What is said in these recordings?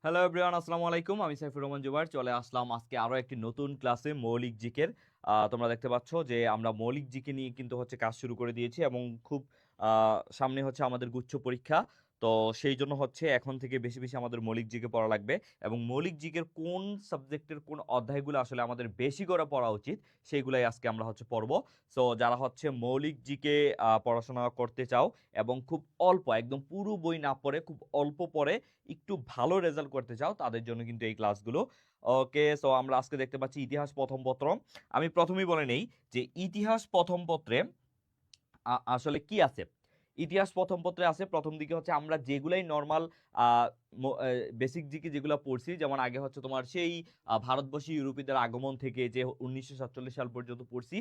Hello everyone, আসসালামু আলাইকুম। আমি সাইফুর রহমান জুবায়ের চলে আসলাম আজকে আরো একটি নতুন ক্লাসে মৌলিক জিকের। তোমরা দেখতে পাচ্ছ যে আমরা মৌলিক জিকে নিয়ে কিন্তু হচ্ছে কাজ শুরু করে দিয়েছি এবং খুব সামনে হচ্ছে আমাদের গুচ্ছ পরীক্ষা। তো সেই জন্য হচ্ছে এখন থেকে বেশি বেশি আমাদের মৌলিক জিকে পড়া লাগবে এবং মৌলিক জিকের কোন সাবজেক্টের কোন অধ্যায়গুলো আসলে আমাদের বেশি করে পড়া উচিত সেইগুলাই আজকে আমরা হচ্ছে পড়ব। সো যারা হচ্ছে মৌলিক জিকে পড়াশোনা করতে চাও এবং খুব অল্প একদম পুরো বই না পড়ে খুব অল্প পড়ে একটু ভালো রেজাল্ট করতে চাও তাদের জন্য কিন্তু এই ক্লাসগুলো। ওকে, সো আমরা আজকে দেখতে পাচ্ছি ইতিহাস প্রথম পত্র। আমি প্রথমেই বলে নেই যে ইতিহাস প্রথম পত্রে আসলে কি আছে। ইতিহাস প্রথম পত্রে আছে প্রথম দিকে হচ্ছে আমরা যেগুলাই নর্মাল বেসিক জিকে যেগুলো পড়ছি, যেমন আগে হচ্ছে তোমার সেই ভারতবর্ষী ইউরোপীয়দের আগমন থেকে যে 1947 সাল পর্যন্ত পড়ছি,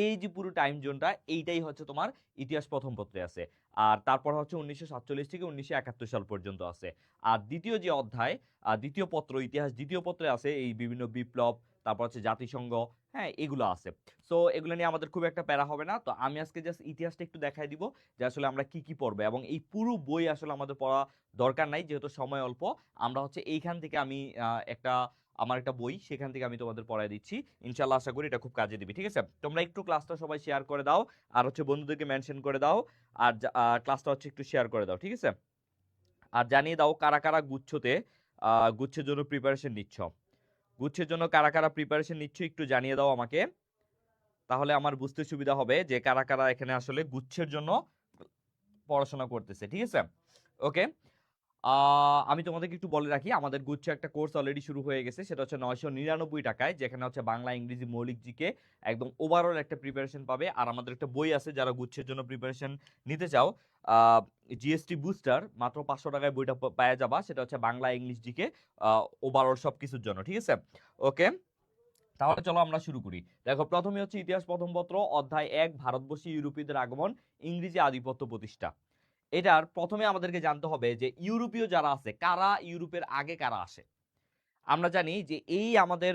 এই যে পুরো টাইম জোনটা এইটাই হচ্ছে তোমার ইতিহাস প্রথম পত্রে আছে। আর তারপর হচ্ছে 1947 থেকে 1971 সাল পর্যন্ত আছে। আর দ্বিতীয় যে অধ্যায়, দ্বিতীয় পত্র ইতিহাস দ্বিতীয় পত্রে আছে এই বিভিন্ন বিপ্লব, তারপর হচ্ছে জাতিসংঘ, হ্যাঁ এগুলো আছে। সো এগুলো নিয়ে আমাদের খুব একটা প্যারা হবে না। তো আমি আজকে জাস্ট ইতিহাসটা একটু দেখাই দিব যে আসলে আমরা কি কি পড়বো, এবং এই পুরো বই আসলে আমাদের পড়া দরকার নাই যেহেতু সময় অল্প। আমরা হচ্ছে এইখান থেকে আমি আমার একটা বই সেখান থেকে আমি তোমাদের পড়াই দিচ্ছি। ইনশাল্লাহ আশা করি এটা খুব কাজে দিবে। ঠিক আছে, তোমরা একটু ক্লাসটা সবাই শেয়ার করে দাও, আর হচ্ছে বন্ধুদেরকে মেনশন করে দাও, আর ক্লাসটা হচ্ছে একটু শেয়ার করে দাও। ঠিক আছে, আর জানিয়ে দাও কারা কারা গুচ্ছের জন্য প্রিপারেশন নিচ্ছ। গুচ্ছের জন্য কারা কারা প্রিপারেশন নিচ্ছ একটু জানিয়ে দাও আমাকে, তাহলে আমার বুঝতে সুবিধা হবে যে কারা কারা এখানে আসলে গুচ্ছের জন্য পড়াশোনা করতেছে। ঠিক আছে, ওকে। আমি তোমাদেরকে একটু বলে রাখি আমাদের গুচ্ছ একটা কোর্স অলরেডি শুরু হয়ে গেছে, সেটা হচ্ছে 999 টাকায়, যেখানে হচ্ছে বাংলা ইংরেজি মৌলিক জিকে একদম ওভারঅল একটা প্রিপারেশন পাবে। আর আমাদের একটা বই আছে যারা গুচ্ছের জন্য প্রিপারেশন নিতে চাও, জিএসটি বুস্টার, মাত্র 500 টাকায় বইটা পাওয়া যাবা। সেটা হচ্ছে বাংলা ইংলিশ জিকে ওভারঅল সব কিছুর জন্য। ঠিক আছে, ওকে। তাহলে চলো আমরা শুরু করি। দেখো প্রথমে হচ্ছে ইতিহাস প্রথম পত্র অধ্যায় 1, ভারতবর্ষী ইউরোপীয়দের আগমন, ইংরেজি আধিপত্য প্রতিষ্ঠা। এটার প্রথমে আমাদেরকে জানতে হবে যে ইউরোপীয় যারা আছে কারা ইউরোপের আগে কারা আসে। আমরা জানি যে এই আমাদের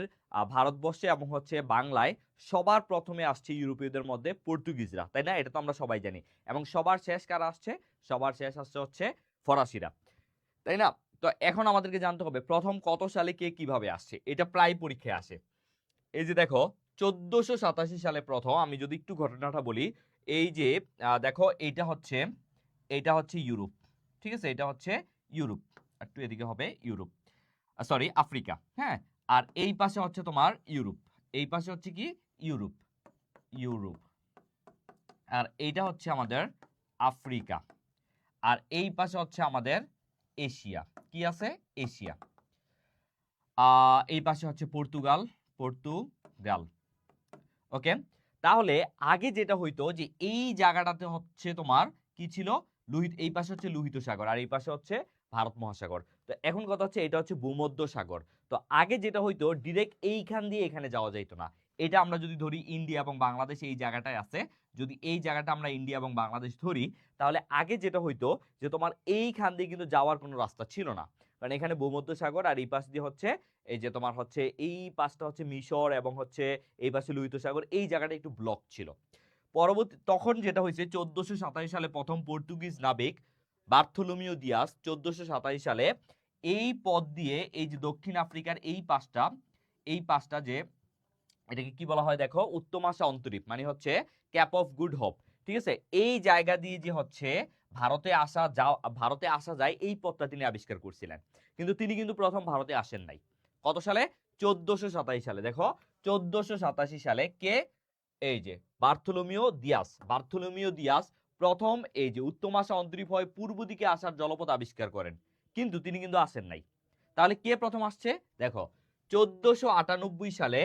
ভারতবর্ষে এবং হচ্ছে বাংলায় সবার প্রথমে আসছে ইউরোপীয়দের মধ্যে পর্তুগিজরা, তাই না? এটা তো আমরা সবাই জানি। এবং সবার শেষ কারা আসছে? সবার শেষ আসছে হচ্ছে ফরাসিরা, তাই না? তো এখন আমাদেরকে জানতে হবে প্রথম কত সালে কে কিভাবে আসছে, এটা প্রায় পরীক্ষায় আসে। এই যে দেখো 1487 সালে প্রথম, আমি যদি একটু ঘটনাটা বলি, এই যে দেখো এইটা হচ্ছে ইউরোপ। ঠিক আছে, এটা হচ্ছে ইউরোপ, একটু এদিকে হবে ইউরোপ, সরি আফ্রিকা, হ্যাঁ। আর এই পাশে হচ্ছে তোমার ইউরোপ, এই পাশে হচ্ছে কি ইউরোপ, ইউরোপ। আর এইটা হচ্ছে আমাদের আফ্রিকা, আর এই পাশে হচ্ছে আমাদের এশিয়া। কি আছে? এশিয়া। এই পাশে হচ্ছে পর্তুগাল, পর্তুগাল। ওকে, তাহলে আগে যেটা হইতো যে এই জায়গাটাতে হচ্ছে তোমার কি ছিল? লোহিত, এই পাশে হচ্ছে লোহিত সাগর আর এই পাশে হচ্ছে ভারত মহাসাগর। তো এখন কথা হচ্ছে এটা হচ্ছে ভূমধ্য সাগর। তো আগে যেটা হইতো ডিরেক্ট এইখান দিয়ে এখানে যাওয়া যাইতো না। এটা আমরা যদি ধরি ইন্ডিয়া এবং বাংলাদেশ এই জায়গাটায় আছে, যদি এই জায়গাটা আমরা ইন্ডিয়া এবং বাংলাদেশ ধরি, তাহলে আগে যেটা হইতো যে তোমার এইখান দিয়ে কিন্তু যাওয়ার কোনো রাস্তা ছিল না, কারণ এখানে ভূমধ্য সাগর আর এই পাশ দিয়ে হচ্ছে এই যে তোমার হচ্ছে এই পাশটা হচ্ছে মিশর এবং হচ্ছে এই পাশে লোহিত সাগর, এই জায়গাটা একটু ব্লক ছিল। পরবর্তী তখন যেটা হয়েছে 1427 সালে প্রথম পর্তুগিজ নাবিক বার্থোলোমিও দিয়াস 1427 সালে এই পথ দিয়ে এই যে দক্ষিণ আফ্রিকার এই পাশটা যে এটাকে কি বলা হয় দেখো, উত্তম আশা অন্তরীপ, মানে হচ্ছে ক্যাপ অফ গুড হোপ। ঠিক আছে, এই জায়গা দিয়ে যে হচ্ছে ভারতে আসা যায় এই পথটা তিনি আবিষ্কার করছিলেন, কিন্তু তিনি কিন্তু প্রথম ভারতে আসেন নাই। কত সালে? 1427 সালে। দেখো 1487 সালে কে? এই যে বার্থোলোমিও দিয়াস প্রথম এই যে উত্তম আশা অন্তরীপ হয়ে পূর্ব দিকে আসার জলপথ আবিষ্কার করেন, কিন্তু তিনি কিন্তু আসেন নাই। তাহলে কে প্রথম আসছে? দেখো 1498 সালে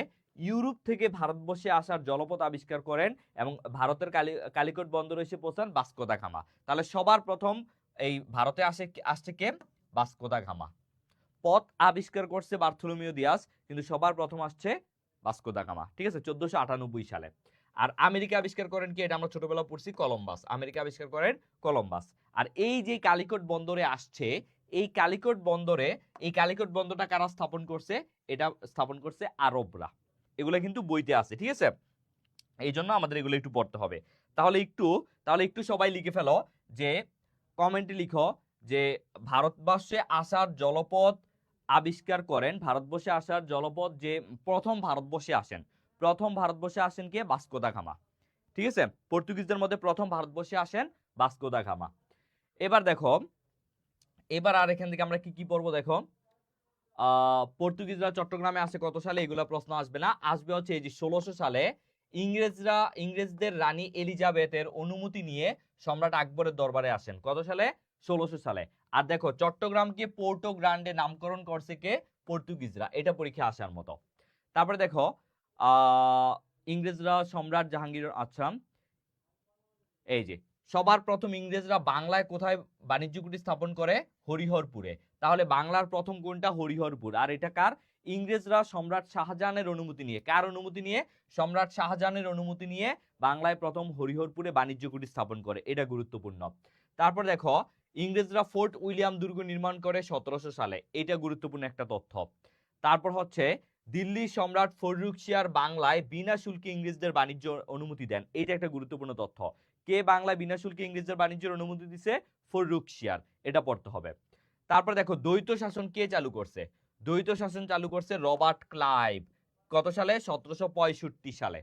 ইউরোপ থেকে ভারতবর্ষে আসার জলপথ আবিষ্কার করেন এবং ভারতের কালিকট বন্দরে এসে পৌঁছান ভাস্কো দা গামা। তাহলে সবার প্রথম এই ভারতে আসছে কে? Vasco da Gama. পথ আবিষ্কার করছে বার্থোলোমিও দিয়াস, কিন্তু সবার প্রথম আসছে ভাস্কো দা গামা। ঠিক আছে, 1498 সালে। আর আমেরিকা আবিষ্কার করেন কি? এটা আমরা ছোটবেলা পড়ছি, কলম্বাস। আমেরিকা আবিষ্কার করেন কলম্বাস। আর এই যে কালিকট বন্দরে আসছে, এই কালিকট বন্দরটা কারা স্থাপন করছে? এটা স্থাপন করছে আরবরা। এগুলো কিন্তু বইতে আছে। ঠিক আছে, এই জন্য আমাদের এগুলো একটু পড়তে হবে। তাহলে একটু সবাই লিখে ফেলো যে কমেন্টে লিখো যে ভারতবর্ষে আসার জলপথ আবিষ্কার করেন ভারতবর্ষে আসার জলপথ যে প্রথম ভারতবর্ষে আসেন কে? Vasco da Gama. ঠিক আছে, পর্তুগিজদের মধ্যে প্রথম ভারতবর্ষে আসেন ভাস্কো দা গামা। এবার দেখো, এবার আর এখান থেকে আমরা কি কি পড়বো দেখো। পর্তুগিজরা চট্টগ্রামে আসে কত সালে? এগুলা প্রশ্ন আসবে না, আসবে হচ্ছে এই যে 1600 সালে ইংরেজদের রানী এলিজাবেথের অনুমতি নিয়ে সম্রাট আকবরের দরবারে আসেন। কত সালে? 1600 সালে। আর দেখো চট্টগ্রামকে পোর্টো গ্রান্ডে নামকরণ করছে কে? পর্তুগিজরা। এটা পরীক্ষা আসার মতো। তারপরে দেখো ইংরেজরা সম্রাট জাহাঙ্গীর, আচ্ছা এই যে সবার প্রথম ইংরেজরা বাংলায় কোথায় বাণিজ্য কুটি স্থাপন করে? হরিহরপুরে। তাহলে বাংলার প্রথম কোনটা? হরিহরপুর। আর এটা কার? ইংরেজরা সম্রাট শাহজাহানের অনুমতি নিয়ে, কার অনুমতি নিয়ে? সম্রাট শাহজাহানের অনুমতি নিয়ে বাংলায় প্রথম হরিহরপুরে বাণিজ্য কুটি স্থাপন করে। এটা গুরুত্বপূর্ণ। তারপর দেখো ইংরেজরা ফোর্ট উইলিয়াম দুর্গ নির্মাণ করে 1700 সালে। এটা গুরুত্বপূর্ণ একটা তথ্য। তারপর হচ্ছে দিল্লি সম্রাট ফররুখ শিয়ার বাংলায় বিনা শুল্কে ইংরেজদের বাণিজ্য অনুমতি দেন। এটা একটা গুরুত্বপূর্ণ তথ্য। কে বাংলায় বিনা শুল্কে ইংরেজদের বাণিজ্যের অনুমতি দিছে? ফররুখ শিয়ার। এটা পড়তে হবে। তারপর দেখো দ্বৈত শাসন কে চালু করছে? দ্বৈত শাসন চালু করছে রবার্ট ক্লাইভ। কত সালে? 1765 সালে।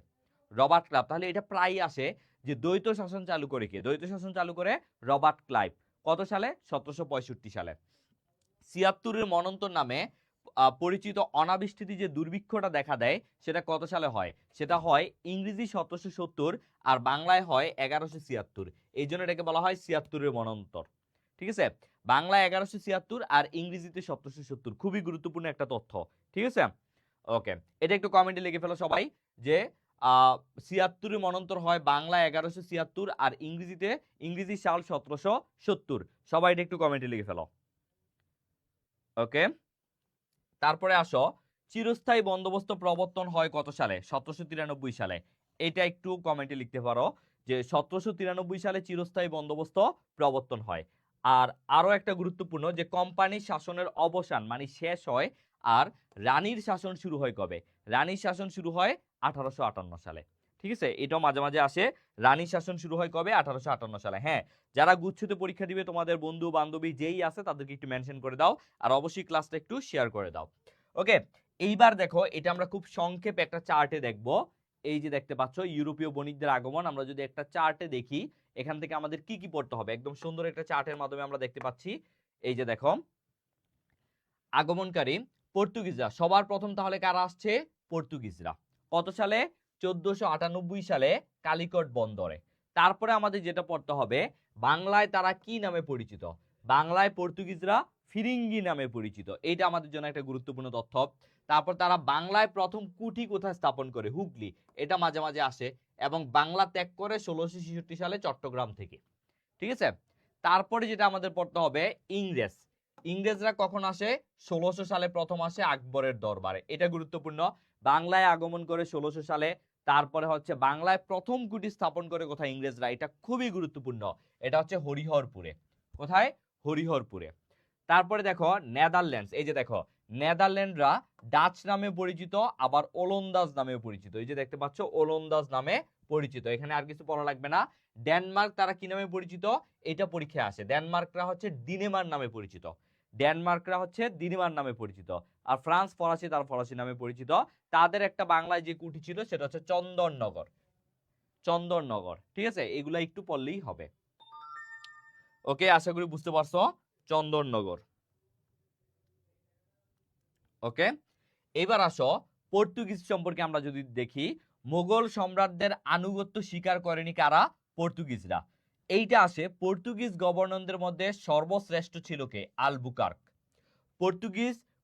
Robert Clive. তাহলে এটা প্রায় আসে যে দ্বৈত শাসন চালু করে কে? দ্বৈত শাসন চালু করে রবার্ট ক্লাইভ। কত সালে? 1765 সালে। 76-এর মনন্তর নামে পরিচিত অনাবৃষ্টিতে যে দুর্ভিক্ষটা দেখা দেয় সেটা কত সালে হয়? সেটা হয় ইংরেজি 1770 আর বাংলায় হয় 1176। এই জন্য এটাকে বলা হয় 76-এর মনন্তর। ঠিক আছে, বাংলা 1176 আর ইংরেজিতে 1770। খুবই গুরুত্বপূর্ণ একটা তথ্য। ঠিক আছে, ওকে, এটা একটু কমেন্টে লিখে ফেলো সবাই যে 76-এর মনন্তর হয় বাংলা 1176 আর ইংরেজি সাল 1770। সবাই এটা একটু কমেন্টে লিখে ফেলো। ওকে, তারপরে আসো চিরস্থায়ী বন্দোবস্ত প্রবর্তন হয় কত সালে? 1793 সালে। এটা একটু কমেন্টে লিখতে পারো যে 1793 সালে চিরস্থায়ী বন্দোবস্ত প্রবর্তন হয়। আর আরো একটা গুরুত্বপূর্ণ যে কোম্পানির শাসনের অবসান মানে শেষ হয় আর রানীর শাসন শুরু হয় কবে? রানীর শাসন শুরু হয় 1858 সালে। ঠিক আছে, এটাও মাঝে মাঝে আসে। রানীর শাসন শুরু হয় কবে? 1858 সালে। হ্যাঁ, যারা গুচ্ছতে পরীক্ষা দিবে তোমাদের বন্ধু বান্ধবী যেই আছে তাদেরকে একটু মেনশন করে দাও আর অবশ্যই ক্লাসটা একটু শেয়ার করে দাও। ওকে, এইবার দেখো এটা আমরা খুব সংক্ষেপে একটা চার্টে দেখব। এই যে দেখতে পাচ্ছ ইউরোপীয় বণিকদের আগমন। আমরা যদি একটা চার্টে দেখি এখান থেকে আমাদের কি কি পড়তে হবে, একদম সুন্দর একটা চার্টের মাধ্যমে আমরা দেখতে পাচ্ছি। এই যে দেখো আগমনকারী পর্তুগিজরা সবার প্রথম, তাহলে কারা আসছে? পর্তুগিজরা। কত সালে? 1498 সালে কালিকট বন্দরে। তারপরে আমাদের যেটা পড়তে হবে বাংলায় তারা কি নামে পরিচিত? বাংলায় পর্তুগিজরা ফিরিঙ্গি নামে পরিচিত। এটা আমাদের জন্য একটা গুরুত্বপূর্ণ তথ্য। তারপর তারা বাংলায় প্রথম কুঠি কোথায় স্থাপন করে? হুগলি। এটা মাঝে মাঝে আসে। এবং বাংলা ত্যাগ করে 1666 সালে চট্টগ্রাম থেকে। ঠিক আছে, তারপরে যেটা আমাদের পড়তে হবে ইংরেজরা কখন আসে? 1600 সালে প্রথম আসে আকবরের দরবারে। এটা গুরুত্বপূর্ণ। বাংলায় আগমন করে 1600 সালে। তারপরে হচ্ছে বাংলায় প্রথম কুটি স্থাপন করে কোথায়? ইংরেজরা। এটা খুবই গুরুত্বপূর্ণ। এটা হচ্ছে হরিহরপুরে। কোথায়? হরিহরপুরে। তারপরে দেখো নেদারল্যান্ডস। এই যে দেখো নেদারল্যান্ডরা ডাচ নামে পরিচিত আবার ওলন্দাজ নামেও পরিচিত। এই যে দেখতে পাচ্ছ ওলন্দাজ নামে পরিচিত। এখানে আর কিছু পড়া লাগবে না। ডেনমার্ক তারা কি নামে পরিচিত? এটা পরীক্ষায় আসে। ডেনমার্করা হচ্ছে ডিনেমার নামে পরিচিত। আর ফ্রান্স ফরাসি, তারা ফরাসি নামে পরিচিত। তাদের একটা বাংলায় যে কুঠি ছিল সেটা হচ্ছে চন্দননগর। ঠিক আছে, এগুলা একটু পড়লেই হবে। ওকে, আশা করি বুঝতে পারছো। চন্দননগর। ওকে, এবার আসো পর্তুগিজ সম্পর্কে আমরা যদি দেখি, মোগল সম্রাটদের আনুগত্য স্বীকার করেনি কারা? পর্তুগিজরা। এইটা আসে পর্তুগিজ গভর্নরদের মধ্যে সর্বশ্রেষ্ঠ ছিল কে? আলবুকার্ক।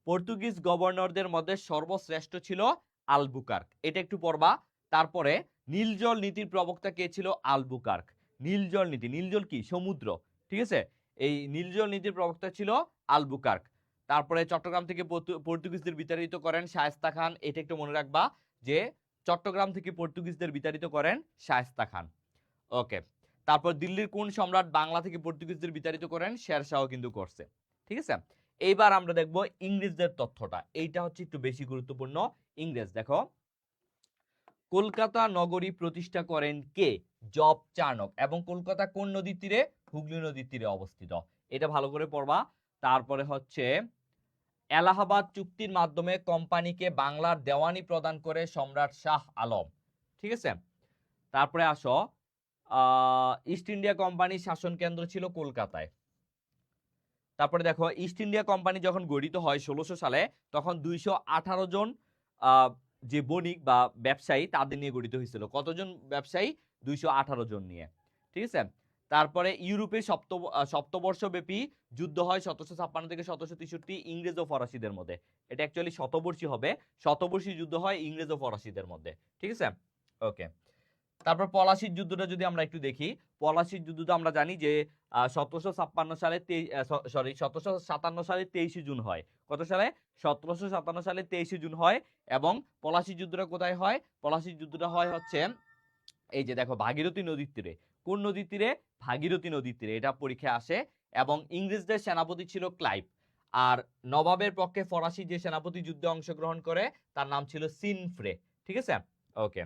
পর্তুগিজ গভর্নরদের মধ্যে সর্বশ্রেষ্ঠ ছিল আলবুকার্ক। এটা একটু পড়বা। তারপরে নীলজল নীতির প্রবক্তা কে ছিল? আলবুকার্ক। নীলজল নীতি, নীলজল কি? সমুদ্র। ঠিক আছে, এই নীলজল নীতির প্রবক্তা ছিল আলবুকার্ক। তারপরে চট্টগ্রাম থেকে পর্তুগিজদের বিতাড়িত করেন শায়েস্তা খান। এটা একটু মনে রাখবা যে চট্টগ্রাম থেকে পর্তুগিজদের বিতাড়িত করেন শায়েস্তা খান। ওকে, তারপর দিল্লির কোন সম্রাট বাংলা থেকে পর্তুগিজদের বিতাড়িত করেন? শেরশাহ কিন্তু করছে। ঠিক আছে, এইবার আমরা দেখব ইংরেজদের তথ্যটা। এইটা হচ্ছে একটু বেশি গুরুত্বপূর্ণ। ইংরেজ দেখো কলকাতা নগরী প্রতিষ্ঠা করেন কে? Job Charnock. এবং কলকাতা কোন নদীর তীরে? হুগলি নদীর তীরে অবস্থিত। এটা ভালো করে পড়বা। তারপরে হচ্ছে এলাহাবাদ চুক্তির মাধ্যমে কোম্পানিকে বাংলার দেওয়ানি প্রদান করে সম্রাট শাহ আলম। ঠিক আছে, তারপরে আসো ইস্ট ইন্ডিয়া কোম্পানির শাসন কেন্দ্র ছিল কলকাতায়। তারপরে দেখো ইস্ট ইন্ডিয়া কোম্পানি যখন গঠিত হয় 1600 সালে, তখন 218 জন যে বণিক বা ব্যবসায়ী তাদের নিয়ে গঠিত হয়েছিল। কতজন ব্যবসায়ী? 218 জন নিয়ে। ঠিক আছে, তারপরে ইউরোপে সপ্তবর্ষব্যাপী যুদ্ধ হয় 1756 থেকে 1763 ইংরেজ ও ফরাসিদের মধ্যে। এটা অ্যাকচুয়ালি শতবর্ষী হবে, শতবর্ষী যুদ্ধ হয় ইংরেজ ও ফরাসিদের মধ্যে। ঠিক আছে, ওকে। তারপর পলাশির যুদ্ধটা যদি আমরা একটু দেখি, পলাশির যুদ্ধটা আমরা জানি যে 1756 সালে 1757 সালে 23 জুন হয়। কত সালে? 1757 সালে 23 জুন হয়। এবং পলাশির যুদ্ধটা কোথায় হয়? পলাশির যুদ্ধটা হয় হচ্ছে এই যে দেখো ভাগীরথী নদীর তীরে। কোন নদীর তীরে? ভাগীরথী নদীর তীরে। এটা পরীক্ষায় আসে। এবং ইংরেজদের সেনাপতি ছিল ক্লাইভ। আর নবাবের পক্ষে ফরাসি যে সেনাপতি যুদ্ধে অংশগ্রহণ করে তার নাম ছিল সিনফ্রে। ঠিক আছে, ওকে।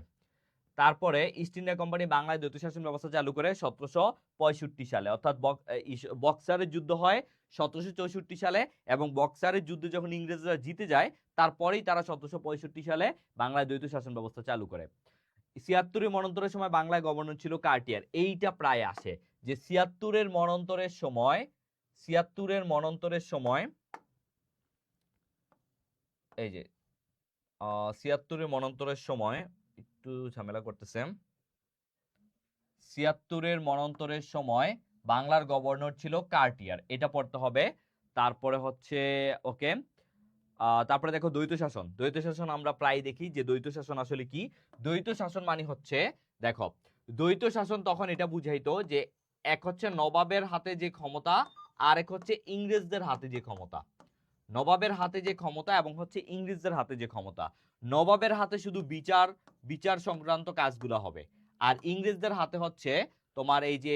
তারপরে ইস্ট ইন্ডিয়া কোম্পানি বাংলায় দ্বৈত শাসন ব্যবস্থা চালু করে 1765 সালে, অর্থাৎ বক্সারের যুদ্ধ হয় 1764 সালে। এবং বক্সারের যুদ্ধে যখন ইংরেজরা জিতে যায়, তারপরেই তারা 1765 সালে বাংলায় দ্বৈত শাসন ব্যবস্থা চালু করে। 76-এর মন্বন্তরের সময় বাংলায় গভর্নর ছিল কার্টিয়ার। এইটা প্রায় আসে যে 76-এর মন্বন্তরের সময়, 76-এর মন্বন্তরের সময় এই যে 76-এর মন্বন্তরের সময় একটু ঝামেলা করতেছে। 76-এর মন্বন্তরের সময় বাংলার গভর্নর ছিল কার্টিয়ার, এটা পড়তে হবে। তারপরে হচ্ছে ওকে, তারপরে দেখো দ্বৈত শাসন। দ্বৈত শাসন আমরা প্রায় দেখি যে দ্বৈত শাসন আসলে কি। দ্বৈত শাসন মানে হচ্ছে, দেখো দ্বৈত শাসন তখন এটা বুঝাইতো যে এক হচ্ছে নবাবের হাতে যে ক্ষমতা, আর এক হচ্ছে ইংরেজদের হাতে যে ক্ষমতা। নবাবের হাতে যে ক্ষমতা এবং হচ্ছে ইংরেজদের হাতে যে ক্ষমতা। নবাবের হাতে শুধু বিচার বিচার সংক্রান্ত কাজগুলো হবে, আর ইংরেজদের হাতে হচ্ছে তোমার এই যে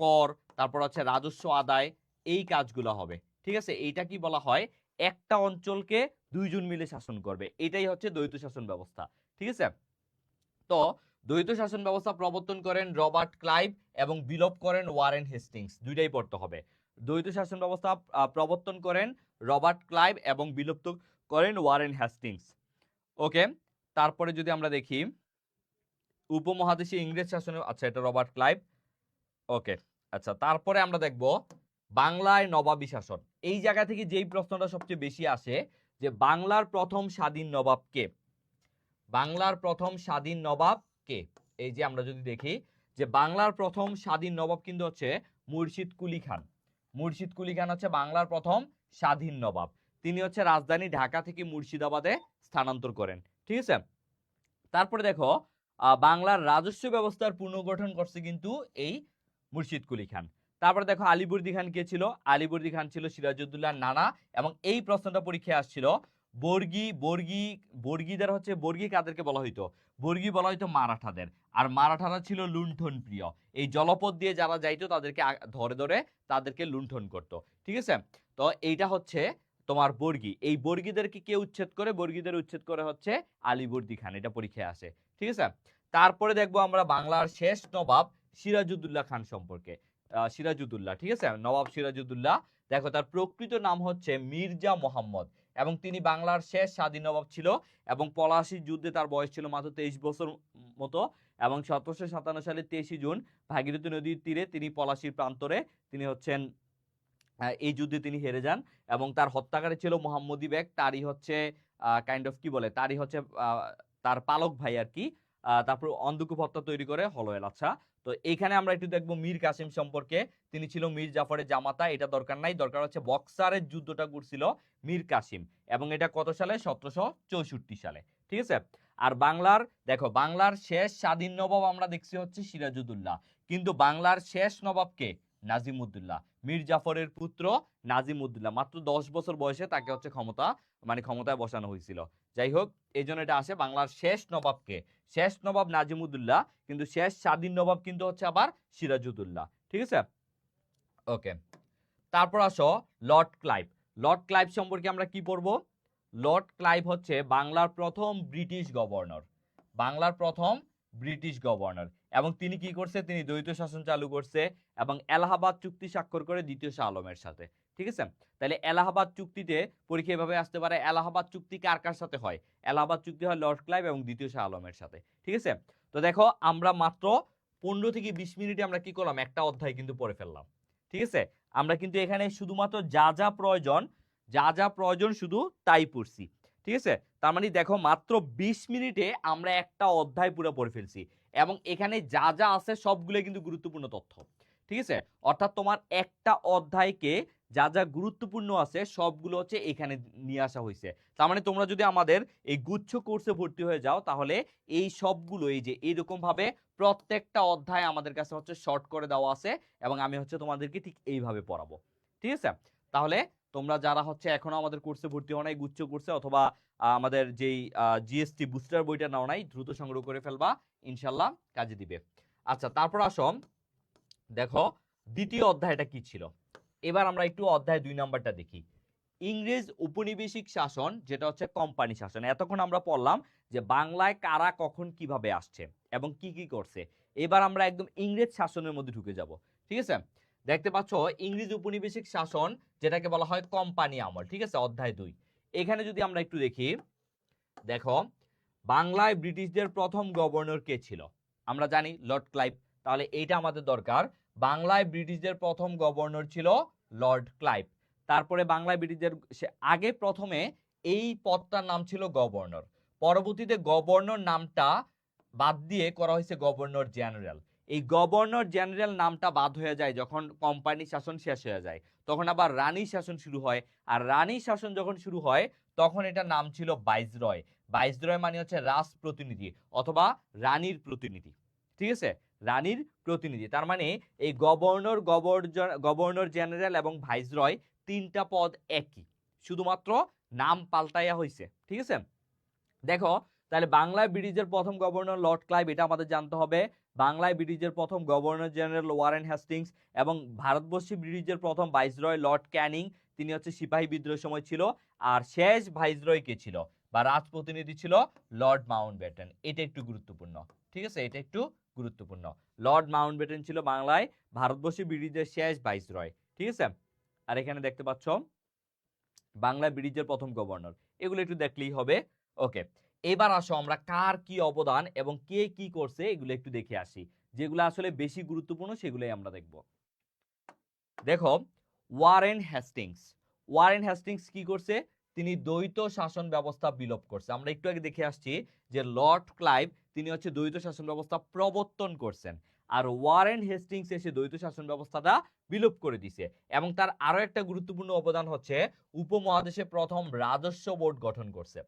কর, তারপর হচ্ছে রাজস্ব আদায়, এই কাজগুলো হবে। ঠিক আছে, এইটা কি বলা হয়? একটা অঞ্চলকে দুইজন মিলে শাসন করবে, এটাই হচ্ছে দ্বৈত শাসন ব্যবস্থা। ঠিক আছে, তো দ্বৈত শাসন ব্যবস্থা প্রবর্তন করেন রবার্ট ক্লাইভ এবং বিলোপ করেন ওয়ারেন হেস্টিংস। দুইটাই পড়তে হবে। দ্বৈত শাসন ব্যবস্থা প্রবর্তন করেন রবার্ট ক্লাইভ এবং বিলুপ্ত করেন ওয়ারেন হেস্টিংস। ওকে, তারপরে যদি আমরা দেখি উপমহাদেশে ইংরেজ শাসনে, আচ্ছা এটা রবার্ট ক্লাইভ। ওকে, আচ্ছা তারপরে আমরা দেখব বাংলায় নবাবী শাসন। এই জায়গা থেকে যেই প্রশ্নটা সবচেয়ে বেশি আসে যে বাংলার প্রথম স্বাধীন নবাব কে? বাংলার প্রথম স্বাধীন নবাব কে? এই যে আমরা যদি দেখি যে বাংলার প্রথম স্বাধীন নবাব কিন্তু হচ্ছে মুর্শিদ কুলি খান। মুর্শিদ কুলি খান হচ্ছে বাংলার প্রথম স্বাধীন নবাব। তিনি হচ্ছে রাজধানী ঢাকা থেকে মুর্শিদাবাদে স্থানান্তর করেন। ঠিক আছে, তারপরে দেখো বাংলার রাজস্ব ব্যবস্থার পুনর্গঠন করছে কিন্তু এই মুর্শিদ কুলি খান। তারপরে দেখো আলীবর্দী খান কে ছিল? আলীবর্দী খান ছিল সিরাজউদ্দৌলার নানা। এবং এই প্রশ্নটা পরীক্ষায় আসছিল। বর্গী বর্গী বর্গীদের হচ্ছে, বর্গী কাদেরকে বলা হইতো? বর্গী বলা হইতো মারাঠাদের। আর মারাঠারা ছিল লুণ্ঠন প্রিয়। এই জলপথ দিয়ে যারা যাইতো তাদেরকে ধরে ধরে তাদেরকে লুণ্ঠন করতো। ঠিক আছে, তো এইটা হচ্ছে তোমার বর্গী। এই বর্গীদেরকে কে উচ্ছেদ করে? বর্গীদের উচ্ছেদ করে হচ্ছে আলীবর্দী খান। এটা পরীক্ষায় আসে। ঠিক আছে, তারপরে দেখবো আমরা বাংলার শেষ নবাব সিরাজউদ্দৌলা খান সম্পর্কে। সিরাজউদ্দৌলা, ঠিক আছে, নবাব সিরাজউদ্দৌলা। দেখো তার প্রকৃত নাম হচ্ছে মির্জা মোহাম্মদ এবং তিনি বাংলার শেষ স্বাধীন নবাব ছিল। এবং পলাশির যুদ্ধে তার বয়স ছিল মাত্র 23 বছর মতো। এবং 1757 সালে 23 জুন ভাগীরথী নদীর তীরে তিনি পলাশির প্রান্তরে তিনি হচ্ছেন এই যুদ্ধে তিনি হেরে যান। এবং তার হত্যাকারী ছিল মোহাম্মদী বেগ। তারই হচ্ছে কাইন্ড অফ কি বলে, তারই হচ্ছে তার পালক ভাই আর কি। তারপর অন্ধকূপ হত্যা তৈরি করে হলওয়েল। আচ্ছা, তো এইখানে আমরা একটু দেখবো মীর কাসিম সম্পর্কে। তিনি ছিল মীর জাফরের জামাতা। এটা দরকার নাই, দরকার হচ্ছে বক্সারের যুদ্ধটা করছিল মীর কাসিম। এবং এটা কত সালে? 1764 সালে। ঠিক আছে, আর বাংলার দেখো বাংলার শেষ স্বাধীন নবাব আমরা দেখছি হচ্ছে সিরাজউদ্দৌলা, কিন্তু বাংলার শেষ নবাবকে নাজিমউদ্দৌলা, মীর জাফরের পুত্র নাজিমউদ্দৌলা। মাত্র 10 বছর বয়সে তাকে হচ্ছে ক্ষমতায় বসানো হয়েছিল। যাই হোক, এই জন্য এটা আসে বাংলার শেষ নবাবকে। শেষ নবাব নাজিমউদ্দৌলা, কিন্তু শেষ স্বাধীন নবাব কিন্তু হচ্ছে আবার সিরাজউদ্দৌলা। ঠিক আছে, ওকে। তারপর আসো লর্ড ক্লাইভ। লর্ড ক্লাইভ সম্পর্কে আমরা কি পড়বো? লর্ড ক্লাইভ হচ্ছে বাংলার প্রথম ব্রিটিশ গভর্নর। বাংলার প্রথম ব্রিটিশ গভর্নর। এবং তিনি কি করছে? তিনি দ্বৈত শাসন চালু করছে এবং এলাহাবাদ চুক্তি স্বাক্ষর করে দ্বিতীয় শাহ আলমের সাথে। ঠিক আছে? তাহলে এলাহাবাদ চুক্তিতে পরীক্ষা এভাবে আসতে পারে, এলাহাবাদ চুক্তি কার কার সাথে হয়? এলাহাবাদ চুক্তি হয় লর্ড ক্লাইভ এবং দ্বিতীয় শাহ আলমের সাথে। ঠিক আছে? তো দেখো আমরা মাত্র 15 থেকে 20 মিনিটে আমরা কি করলাম, একটা অধ্যায় কিন্তু পড়ে ফেললাম। ঠিক আছে? আমরা কিন্তু এখানে শুধুমাত্র যা যা প্রয়োজন শুধু তাই পড়ছি। ঠিক আছে? তার মানে দেখো মাত্র 20 মিনিটে আমরা একটা অধ্যায় পুরো পড়ে ফেলছি এবং এখানে যা যা আছে সবগুলো কিন্তু গুরুত্বপূর্ণ তথ্য। ঠিক আছে? অর্থাৎ তোমার একটা অধ্যায়কে যা যা গুরুত্বপূর্ণ আছে সবগুলো হচ্ছে এখানে নিয়ে আসা হয়েছে। তার মানে তোমরা যদি আমাদের এই গুচ্ছ কোর্সে ভর্তি হয়ে যাও তাহলে এই সবগুলো এই যে এইরকম ভাবে প্রত্যেকটা অধ্যায় আমাদের কাছে হচ্ছে শর্ট করে দেওয়া আছে এবং আমি হচ্ছে তোমাদেরকে ঠিক এইভাবে পড়াবো। ঠিক আছে? তাহলে তোমরা যারা হচ্ছে এখনো আমাদের কোর্সে ভর্তি হও নাই গুচ্ছ কোর্সে অথবা আমাদের যেই জিএসটি বুস্টার বইটা নাও নাই দ্রুত সংগ্রহ করে ফেলবা, ইনশাল্লাহ কাজে দিবে। আচ্ছা, তারপর আসো দেখো দ্বিতীয় অধ্যায়টা কি ছিল। এবার আমরা একটু অধ্যায় 2 নাম্বারটা দেখি। ইংরেজ উপনিবেশিক শাসন, যেটা হচ্ছে কোম্পানি শাসন। এতক্ষণ আমরা পড়লাম যে বাংলায় কারা কখন কিভাবে আসছে এবং কি কি করছে। এবার আমরা একদম ইংরেজ শাসনের মধ্যে ঢুকে যাব। ঠিক আছে? দেখতে পাচ্ছ ইংরেজ উপনিবেশিক শাসন যেটাকে বলা হয় কোম্পানি আমল। ঠিক আছে? অধ্যায় 2। এখানে যদি আমরা একটু দেখি, দেখো বাংলায় ব্রিটিশদের প্রথম গভর্নর কে ছিল? আমরা জানি লর্ড ক্লাইভ। তাহলে এইটা আমাদের দরকার। বাংলায় ব্রিটিশদের প্রথম গভর্নর ছিল লর্ড ক্লাইভ। তারপরে বাংলায় ব্রিটিশদের আগে প্রথমে এই পদটার নাম ছিল গভর্নর, পরবর্তীতে গভর্নর নামটা বাদ দিয়ে করা হয়েছে গভর্নর জেনারেল। এই গভর্নর জেনারেল নামটা বাদ হয়ে যায় যখন কোম্পানি শাসন শেষ হয়ে যায়, তখন আবার রানী শাসন শুরু হয়। আর রানী শাসন যখন শুরু হয় তখন এটার নাম ছিল ভাইসরয়। ভাইসরয় মানে হচ্ছে রাজ প্রতিনিধি অথবা রানীর প্রতিনিধি। ঠিক আছে? রানীর প্রতিনিধি। তার মানে এই গভর্নর জেনারেল এবং ভাইসরয় তিনটা পদ একই, শুধুমাত্র নাম পাল্টাইয়া হয়েছে। ঠিক আছে? দেখো তাহলে বাংলায় ব্রিটিশদের প্রথম গভর্নর লর্ড ক্লাইভ, এটা আমাদের জানতে হবে। বাংলায় ব্রিটিশদের প্রথম গভর্নর জেনারেল ওয়ারেন হেস্টিংস এবং ভারতবর্ষে ব্রিটিশদের প্রথম ভাইসরয় লর্ড ক্যানিং, তিনি হচ্ছে সিপাহী বিদ্রোহের সময় ছিল। আর শেষ ভাইসরয় কে ছিল বা রাজপ্রতিনিধি ছিল লর্ড মাউন্টব্যাটেন। এটা একটু গুরুত্বপূর্ণ। ঠিক আছে? এটা একটু গুরুত্বপূর্ণ। লর্ড মাউন্টব্যাটেন ছিল বাংলায় ভারতবর্ষে ব্রিটিশদের শেষ ভাইসরয়। ঠিক আছে? আর এখানে দেখতে পাচ্ছ বাংলায় ব্রিটিশদের প্রথম গভর্নর, এগুলো একটু দেখলেই হবে। ওকে, এবার আসো আমরা কার কি অবদান এবং কে কি করছে এগুলো একটু দেখে আসি। যেগুলো আসলে বেশি গুরুত্বপূর্ণ সেগুলোই আমরা দেখব। দেখো ওয়ারেন হেস্টিংস কি করছে? তিনি দ্বৈত শাসন ব্যবস্থা বিলোপ করছে। আমরা একটু আগে দেখে আসছি যে লর্ড ক্লাইভ তিনি হচ্ছে দ্বৈত শাসন ব্যবস্থা প্রবর্তন করছেন, আর ওয়ারেন হেস্টিংস এসে দ্বৈত শাসন ব্যবস্থাটা বিলোপ করে দিছে। এবং তার আরো একটা গুরুত্বপূর্ণ অবদান হচ্ছে উপমহাদেশে প্রথম রাজস্ব বোর্ড গঠন করছে।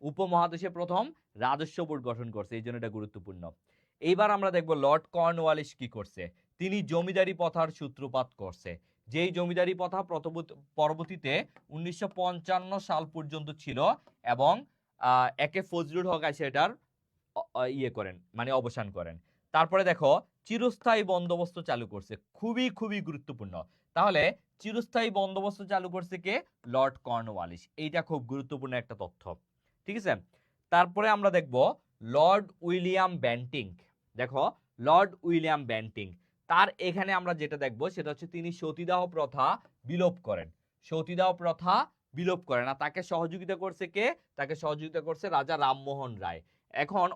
উপমহাদেশে প্রথম রাজস্ব বোর্ড গঠন করছে, এই জন্য এটা গুরুত্বপূর্ণ। এইবার আমরা দেখব লর্ড কর্নওয়ালিস কি করছে। তিনি জমিদারি প্রথার সূত্রপাত করছে, যেই জমিদারি প্রথা পরবর্তীতে 1955 সাল পর্যন্ত ছিল এবং একে ফজলুল হক এসে এটার ইয়ে করেন, মানে অবসান করেন। তারপরে দেখো চিরস্থায়ী বন্দোবস্ত চালু করছে, খুবই খুবই গুরুত্বপূর্ণ। তাহলে চিরস্থায়ী বন্দোবস্ত চালু করছে কে? Lord Cornwallis. এইটা খুব গুরুত্বপূর্ণ একটা তথ্য। ঠিক আছে? তারপরে আমরা দেখব লর্ড উইলিয়াম বেন্টিং। দেখো লর্ড উইলিয়াম বেন্টিং, তার এখানে আমরা যেটা দেখব সেটা হচ্ছে তিনি সতীদাহ প্রথা বিলোপ করেন। সতীদাহ প্রথা বিলোপ করেন। আর তাকে সহযোগিতা করছে কে? তাকে সহযোগিতা করছে রাজা রামমোহন রায়। এখন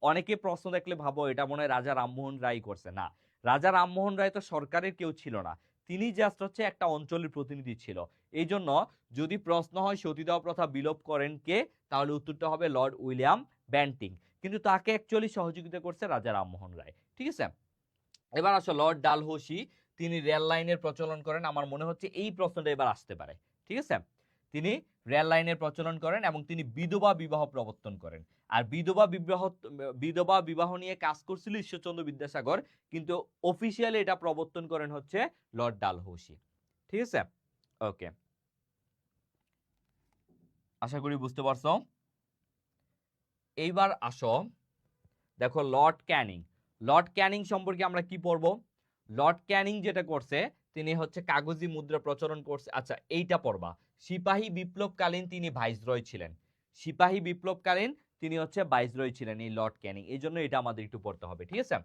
অনেকে প্রশ্ন দেখলে ভাবো এটা মনে হয় রাজা রামমোহন রায় করছে। না, রাজা রামমোহন রায় তো সরকারের কেউ ছিল না, তিনি জাস্ট হচ্ছে একটা অঞ্চলের প্রতিনিধি ছিল। এই জন্য যদি প্রশ্ন হয় সতীদাহ প্রথা বিলোপ করেন কে, তাহলে উত্তরটা হবে লর্ড উইলিয়াম বেন্টিং। কিন্তু তাকে অ্যাকচুয়ালি সহযোগিতা করছে রাজা রামমোহন রায়। ঠিক আছে? এবার আসো লর্ড ডালহৌসি, তিনি রেল লাইনের প্রচলন করেন। আমার মনে হচ্ছে এই প্রশ্নটা এবার আসতে পারে। ঠিক আছে? তিনি রেল লাইনের প্রচলন করেন এবং তিনি বিধবা বিবাহ প্রবর্তন করেন। আর বিধবা বিবাহ নিয়ে কাজ করছিল ঈশ্বরচন্দ্র বিদ্যাসাগর, কিন্তু অফিসিয়ালি এটা প্রবর্তন করেন হচ্ছে লর্ড ডালহৌসি। ঠিক আছে? ওকে, আশা করি বুঝতে পারছো। এইবার আসো দেখো লর্ড ক্যানিং। লর্ড ক্যানিং সম্পর্কে আমরা কি পড়বো? লর্ড ক্যানিং যেটা করছে তিনি হচ্ছে কাগজি মুদ্রা প্রচলন করছে। আচ্ছা, এইটা পড়বা। সিপাহী বিপ্লবকালীন তিনি ভাইসরয় ছিলেন। সিপাহী বিপ্লবকালীন তিনি হচ্ছে ভাইসরয় ছিলেন এই লর্ড ক্যানিং, এই জন্য এটা আমাদের একটু পড়তে হবে। ঠিক আছে?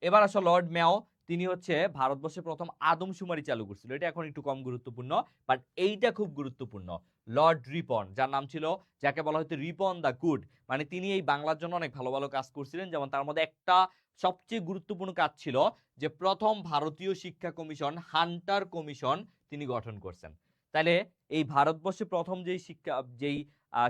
এবার আসো লর্ড মেও, তিনি হচ্ছে ভারতবর্ষে প্রথম আদমশুমারি চালু করছিল। এটা এখন একটু কম গুরুত্বপূর্ণ, বাট এইটা খুব গুরুত্বপূর্ণ। লর্ড রিপন, যার নাম ছিল, যাকে বলা হতো রিপন দা গুড, মানে তিনি এই বাংলার জন্য অনেক ভালো ভালো কাজ করছিলেন। যেমন তার মধ্যে একটা সবচেয়ে গুরুত্বপূর্ণ কাজ ছিল যে প্রথম ভারতীয় শিক্ষা কমিশন, হান্টার কমিশন তিনি গঠন করছেন। তাহলে এই ভারতবর্ষে প্রথম যেই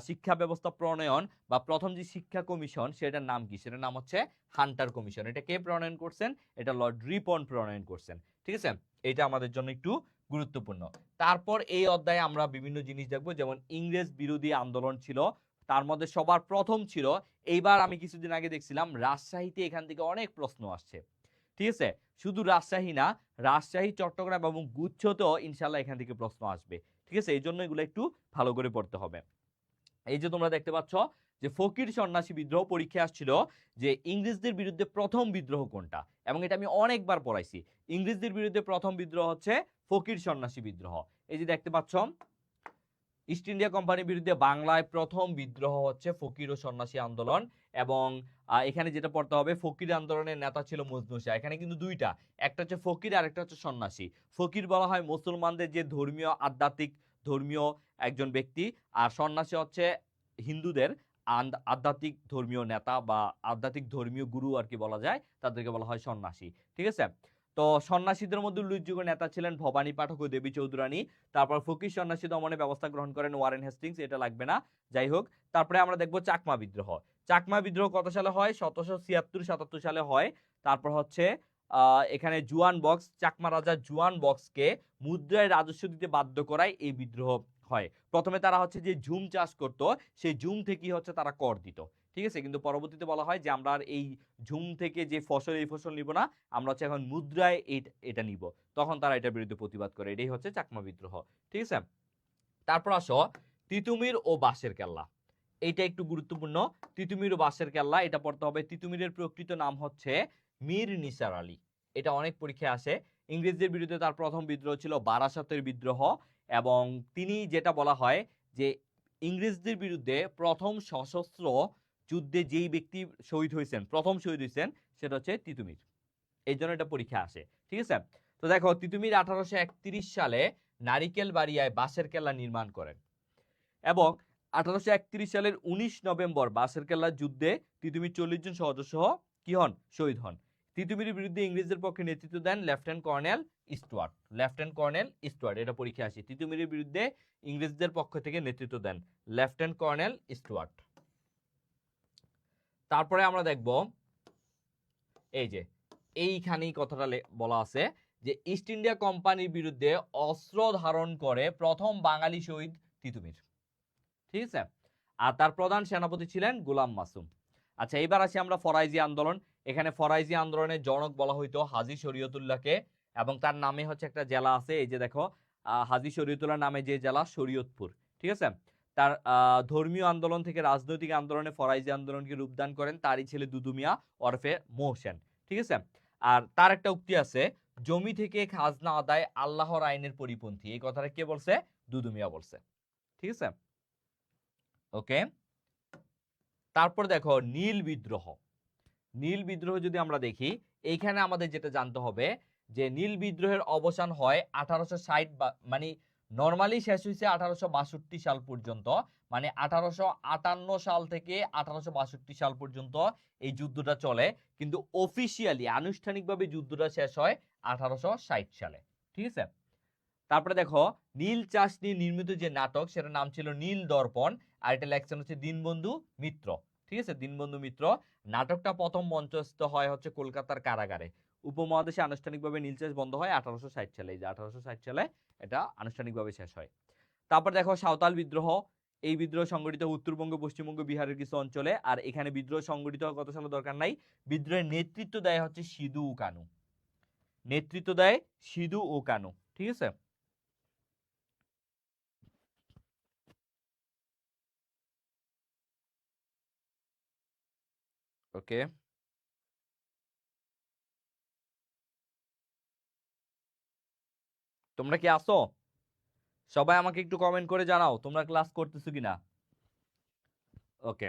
শিক্ষা ব্যবস্থা প্রণয়ন বা প্রথম যে শিক্ষা কমিশন, সেটার নাম কি? সেটার নাম হচ্ছে হান্টার কমিশন। এটা কে প্রণয়ন করছেন? এটা লর্ড রিপন প্রণয়ন করছেন। ঠিক আছে, এটা আমাদের জন্য একটু গুরুত্বপূর্ণ। তারপর এই অধ্যায়ে আমরা বিভিন্ন জিনিস দেখবো, যেমন ইংরেজ বিরোধী আন্দোলন ছিল, তার মধ্যে সবার প্রথম ছিল, এইবার আমি কিছুদিন আগে দেখছিলাম রাজশাহীতে এখান থেকে অনেক প্রশ্ন আসছে। ঠিক আছে, শুধু রাজশাহী না, রাজশাহী, চট্টগ্রাম এবং গুচ্ছতেও ইনশাল্লাহ এখান থেকে প্রশ্ন আসবে। ঠিক আছে, এই জন্য এগুলো একটু ভালো করে পড়তে হবে। এই যে তোমরা দেখতে পাচ্ছ যে ফকির সন্ন্যাসী বিদ্রোহ পরীক্ষায় আসছিল, যে ইংরেজদের বিরুদ্ধে প্রথম বিদ্রোহ কোনটা, এবং এটা আমি অনেকবার পড়াইছি। ইংরেজদের বিরুদ্ধে প্রথম বিদ্রোহ হচ্ছে ফকির সন্ন্যাসী বিদ্রোহ। এই যে দেখতে পাচ্ছ, ইস্ট ইন্ডিয়া কোম্পানির বিরুদ্ধে বাংলায় প্রথম বিদ্রোহ হচ্ছে ফকির ও সন্ন্যাসী আন্দোলন। এবং এখানে যেটা পড়তে হবে, ফকির আন্দোলনের নেতা ছিল মজনু শাহ। এখানে কিন্তু দুইটা, একটা হচ্ছে ফকির আর একটা হচ্ছে সন্ন্যাসী। ফকির বলা হয় মুসলমানদের যে ধর্মীয় আধ্যাত্মিক ধর্মীয় একজন ব্যক্তি, আর সন্ন্যাসী হচ্ছে হিন্দুদের আধ্যাত্মিক ধর্মীয় নেতা বা আধ্যাত্মিক ধর্মীয় গুরু আর কি বলা যায়, তাদেরকে বলা হয় সন্ন্যাসী। ঠিক আছে, তো সন্ন্যাসীদের মধ্যে উল্লেখযোগ্য নেতা ছিলেন ভবানী পাঠক ও দেবী চৌধুরানী। তারপর ফকির সন্ন্যাসী দমনে ব্যবস্থা গ্রহণ করেন ওয়ারেন হেস্টিংস, এটা লাগবে না, যাই হোক। তারপরে আমরা দেখবো চাকমা বিদ্রোহ। চাকমা বিদ্রোহ কত সালে হয়? 1776-77 সালে হয়। তারপর হচ্ছে এখানে জুয়ান বক্স, চাকমা রাজা জুয়ান বক্সকে মুদ্রায় রাজস্ব দিতে বাধ্য করায় এই বিদ্রোহ হয়। প্রথমে তারা হচ্ছে যে ঝুম চাষ করত, সেই ঝুম থেকেই হচ্ছে তারা কর দিত। ঠিক আছে, কিন্তু পরবর্তীতে বলা হয় যে আমরা আর এই ঝুম থেকে যে ফসল, এই ফসল নিব না, আমরা হচ্ছে এখন মুদ্রায় এটা নিব। তখন তারা এটার বিরুদ্ধে প্রতিবাদ করে। এটাই হচ্ছে চাকমা বিদ্রোহ। ঠিক আছে, তারপর আসো তিতুমির ও বাঁশের কেল্লা। এইটা একটু গুরুত্বপূর্ণ। তিতুমির ও বাঁশের কেল্লা, এটা পড়তে হবে। তিতুমিরের প্রকৃত নাম হচ্ছে মীর নিসার আলী। এটা অনেক পরীক্ষায় আসে। ইংরেজদের বিরুদ্ধে তার প্রথম বিদ্রোহ ছিল বারাসাতের বিদ্রোহ, এবং তিনি, যেটা বলা হয় যে ইংরেজদের বিরুদ্ধে প্রথম সশস্ত্র যুদ্ধে যেই ব্যক্তি শহীদ হয়েছেন, প্রথম শহীদ হয়েছেন, সেটা হচ্ছে তিতুমির। এই জন্য এটা পরীক্ষা আসে। ঠিক আছে, তো দেখো, তিতুমির 1831 সালে নারিকেল বাড়িয়ায় বাঁশের কেল্লা নির্মাণ করেন, এবং 1831 সালের 19 নভেম্বর বাঁশের কেল্লার যুদ্ধে তিতুমির 40 জন সদস্য কি হন? শহীদ হন। তিতুমিরের বিরুদ্ধে ইংরেজদের পক্ষে নেতৃত্ব দেন lieutenant colonel Stuart. Lieutenant colonel Stuart, এটা পরীক্ষা আসে। তিতুমিরের বিরুদ্ধে ইংরেজদের পক্ষ থেকে নেতৃত্ব দেন লেফটেন্যান্ট কর্নেল স্টুয়ার্ট। তারপরে আমরা দেখব, এই যে এইখানেই কথাটা বলা আছে যে ইস্ট ইন্ডিয়া কোম্পানির বিরুদ্ধে অস্ত্র ধারণ করে প্রথম বাঙালি শহীদ তিতুমির। ঠিক আছে, আর তার প্রধান সেনাপতি ছিলেন গোলাম মাসুম। আচ্ছা, এবার আসি আমরা ফরাইজি আন্দোলন। এখানে ফরাইজি আন্দোলনের জনক বলা হইতো হাজী শরীয়তুল্লাহকে, এবং তার নামে হচ্ছে একটা জেলা আছে, এই যে দেখো, হাজী শরীয়তুল্লাহ নামে যে জেলা, শরীয়তপুর। ঠিক আছে, তার ধর্মীয় আন্দোলন থেকে রাজনৈতিক আন্দোলনে ফরাইজি আন্দোলনকে রূপদান করেন তারই ছেলে দুদু মিয়া ওরফে মোহসেন। ঠিক আছে, আর তার একটা উক্তি আছে, জমি থেকে খাজনা আদায় আল্লাহর আইনের পরিপন্থী। এই কথাটা কে বলছে? দুদু মিয়া বলছে। ঠিক আছে, ওকে। তারপর দেখো নীল বিদ্রোহ। নীল বিদ্রোহ যদি আমরা দেখি, এইখানে আমাদের যেটা জানতে হবে যে নীল বিদ্রোহের অবসান হয় 1860, মানে নরমালি শেষ হয়েছে 1862 সাল পর্যন্ত, মানে 1858 সাল থেকে 1862 সাল পর্যন্ত এই যুদ্ধটা চলে, কিন্তু অফিসিয়ালি আনুষ্ঠানিকভাবে যুদ্ধটা শেষ হয় 1860 সালে। ঠিক আছে, তারপরে দেখো নীল চাষ নিয়ে নির্মিত যে নাটক, সেটার নাম ছিল নীল দর্পণ, আর এটা লেখছেন হচ্ছে দীনবন্ধু মিত্র। ঠিক আছে, দীনবন্ধু মিত্র। নাটকটা প্রথম মঞ্চস্থ হয় হচ্ছে কলকাতার কারাগারে। উপমহাদেশে আনুষ্ঠানিকভাবে নীল চাষ বন্ধ হয় 1860 সালে। এই যে 1860 সালে এটা আনুষ্ঠানিকভাবে শেষ হয়। তারপর দেখো সাঁওতাল বিদ্রোহ। এই বিদ্রোহ সংগঠিত উত্তরবঙ্গ, পশ্চিমবঙ্গ, বিহারের কিছু অঞ্চলে। আর এখানে বিদ্রোহ সংগঠিত হওয়ার কত সালে দরকার নাই, বিদ্রোহের নেতৃত্ব দেয় হচ্ছে সিধু ও কানু। নেতৃত্ব দেয় সিধু ও কানু। ঠিক আছে, ওকে। তোমরা কি আসো? সবাই আমাকে একটু কমেন্ট করে জানাও তোমরা ক্লাস করতেছো কিনা। ওকে,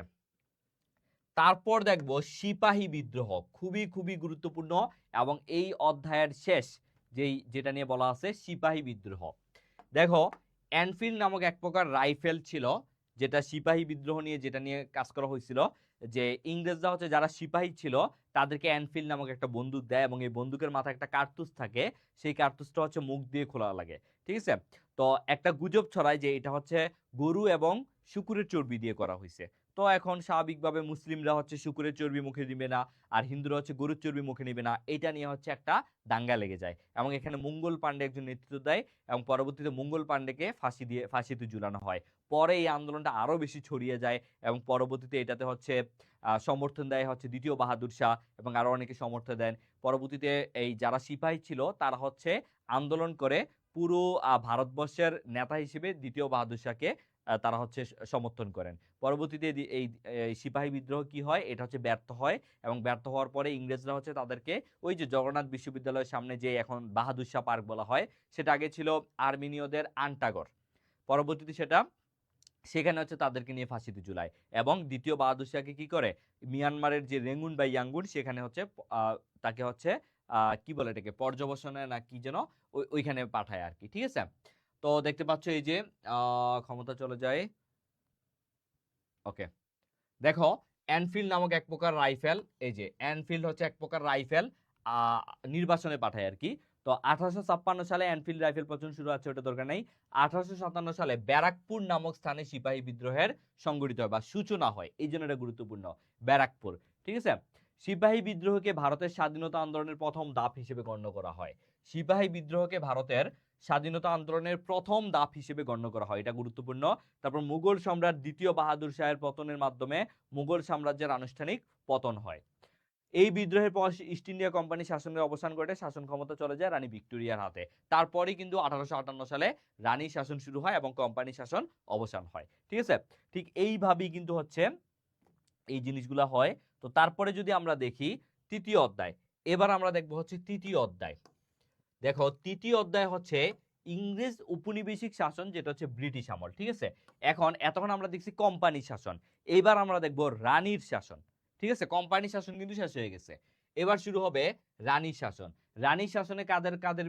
তারপর দেখব সিপাহী বিদ্রোহ, খুবই খুবই গুরুত্বপূর্ণ, এবং এই অধ্যায়ের শেষ যেটা নিয়ে বলা আছে সিপাহী বিদ্রোহ। দেখো, এনফিল্ড নামক এক প্রকার রাইফেল ছিল, যেটা সিপাহী বিদ্রোহ নিয়ে যেটা নিয়ে কাজ করা হয়েছিল, যে ইংরেজরা হচ্ছে যারা সিপাহী ছিল তাদেরকে এনফিল্ড নামক একটা বন্দুক দেয়, এবং এই বন্দুকের মাথায় একটা কার্তুজ থাকে, সেই কার্তুজটা হচ্ছে মুখ দিয়ে খোলা লাগে, ঠিক আছে। তো একটা গুজব ছড়ায় যে এটা হচ্ছে গরু এবং শুকুরের চর্বি দিয়ে করা হয়েছে। তো এখন স্বাভাবিকভাবে মুসলিমরা হচ্ছে শুকুরের চর্বি মুখে দিবে না, আর হিন্দুরা হচ্ছে গরুর চর্বি মুখে নিবে না, এটা নিয়ে হচ্ছে একটা দাঙ্গা লেগে যায়, এবং এখানে মঙ্গল পাণ্ডে একজন নেতৃত্ব দেয়, এবং পরবর্তীতে মঙ্গল পাণ্ডেকে ফাঁসিতে ঝুলানো হয়। পরে এই আন্দোলনটা আরো বেশি ছড়িয়ে যায়, এবং পরবর্তীতে এটাতে হচ্ছে সমর্থন দেয় হচ্ছে দ্বিতীয় বাহাদুর শাহ, এবং আরো অনেকে সমর্থন দেন। পরবর্তীতে এই যারা সিপাহী ছিল তারা হচ্ছে আন্দোলন করে পুরো ভারতবর্ষের নেতা হিসেবে দ্বিতীয় বাহাদুর শাহকে তারা হচ্ছে সমর্থন করেন। পরবর্তীতে এই সিপাহী বিদ্রোহ কি হয়, এটা হচ্ছে ব্যর্থ হয়, এবং ব্যর্থ হওয়ার পরে ইংরেজরা হচ্ছে তাদেরকে ওই যে জগন্নাথ বিশ্ববিদ্যালয়ের সামনে যে এখন বাহাদুর শাহ পার্ক বলা হয়, সেটা আগে ছিল আর্মেনীয়দের আন্টাগর, পরবর্তীতে সেখানে হচ্ছে তাদেরকে নিয়ে ফাঁসিতে ঝুলায়, এবং দ্বিতীয় বাহাদুর শাহকে কি করে, মিয়ানমারের যে রেঙ্গুন বা ইয়াঙ্গুন, সেখানে হচ্ছে তাকে হচ্ছে কি বলে এটাকে পর্যবেক্ষণে না কি যেন ওইখানে পাঠায় আর কি, ঠিক আছে। তো দেখতে পাচ্ছ এই যে ক্ষমতা চলে যায়। ওকে, দেখো, এনফিল্ড নামক এক প্রকার রাইফেল, এই যে এনফিল্ড হচ্ছে এক প্রকার রাইফেল নির্বাচনে পাঠায় আর কি। তো 1856 সালে এনফিল্ড রাইফেল প্রচলন শুরু আছে, ওটা দরকার নেই। 1857 সালে ব্যারাকপুর নামক স্থানে সিপাহী বিদ্রোহের সংগঠিত হয় বা সূচনা হয়, এই জন্য এটা গুরুত্বপূর্ণ, ব্যারাকপুর, ঠিক আছে। সিপাহী বিদ্রোহকে ভারতের স্বাধীনতা আন্দোলনের প্রথম ধাপ হিসেবে গণ্য করা হয়। সিপাহী বিদ্রোহকে ভারতের স্বাধীনতা আন্দোলনের প্রথম ধাপ হিসেবে গণ্য করা হয়, এটা গুরুত্বপূর্ণ। তারপর মুঘল সম্রাট দ্বিতীয় বাহাদুর শাহের পতনের মাধ্যমে মুঘল সাম্রাজ্যের আনুষ্ঠানিক পতন হয়। এই বিদ্রোহের পর ইস্ট ইন্ডিয়া কোম্পানি শাসনের অবসান ঘটে, শাসন ক্ষমতা চলে যায় রানী ভিক্টোরিয়ার হাতে। তারপরেই কিন্তু 1858 সালে রানী শাসন শুরু হয় এবং কোম্পানি শাসন অবসান হয়, ঠিক আছে। ঠিক এইভাবেই কিন্তু হচ্ছে এই জিনিসগুলা হয়। তো তারপরে যদি আমরা দেখি তৃতীয় অধ্যায়, এবার আমরা দেখবো হচ্ছে তৃতীয় অধ্যায়। দেখো, তৃতীয় অধ্যায় হচ্ছে ইংরেজ উপনিবেশিক শাসন, যেটা হচ্ছে ব্রিটিশ আমল, ঠিক আছে। এতক্ষণ আমরা দেখছি কোম্পানি শাসন, এবার আমরা দেখব রানীর শাসন, ঠিক আছে। কোম্পানি শাসন কিন্তু শেষ হয়ে গেছে, এবার শুরু হবে রানীর শাসন। রানীর শাসনে কাদের কাদের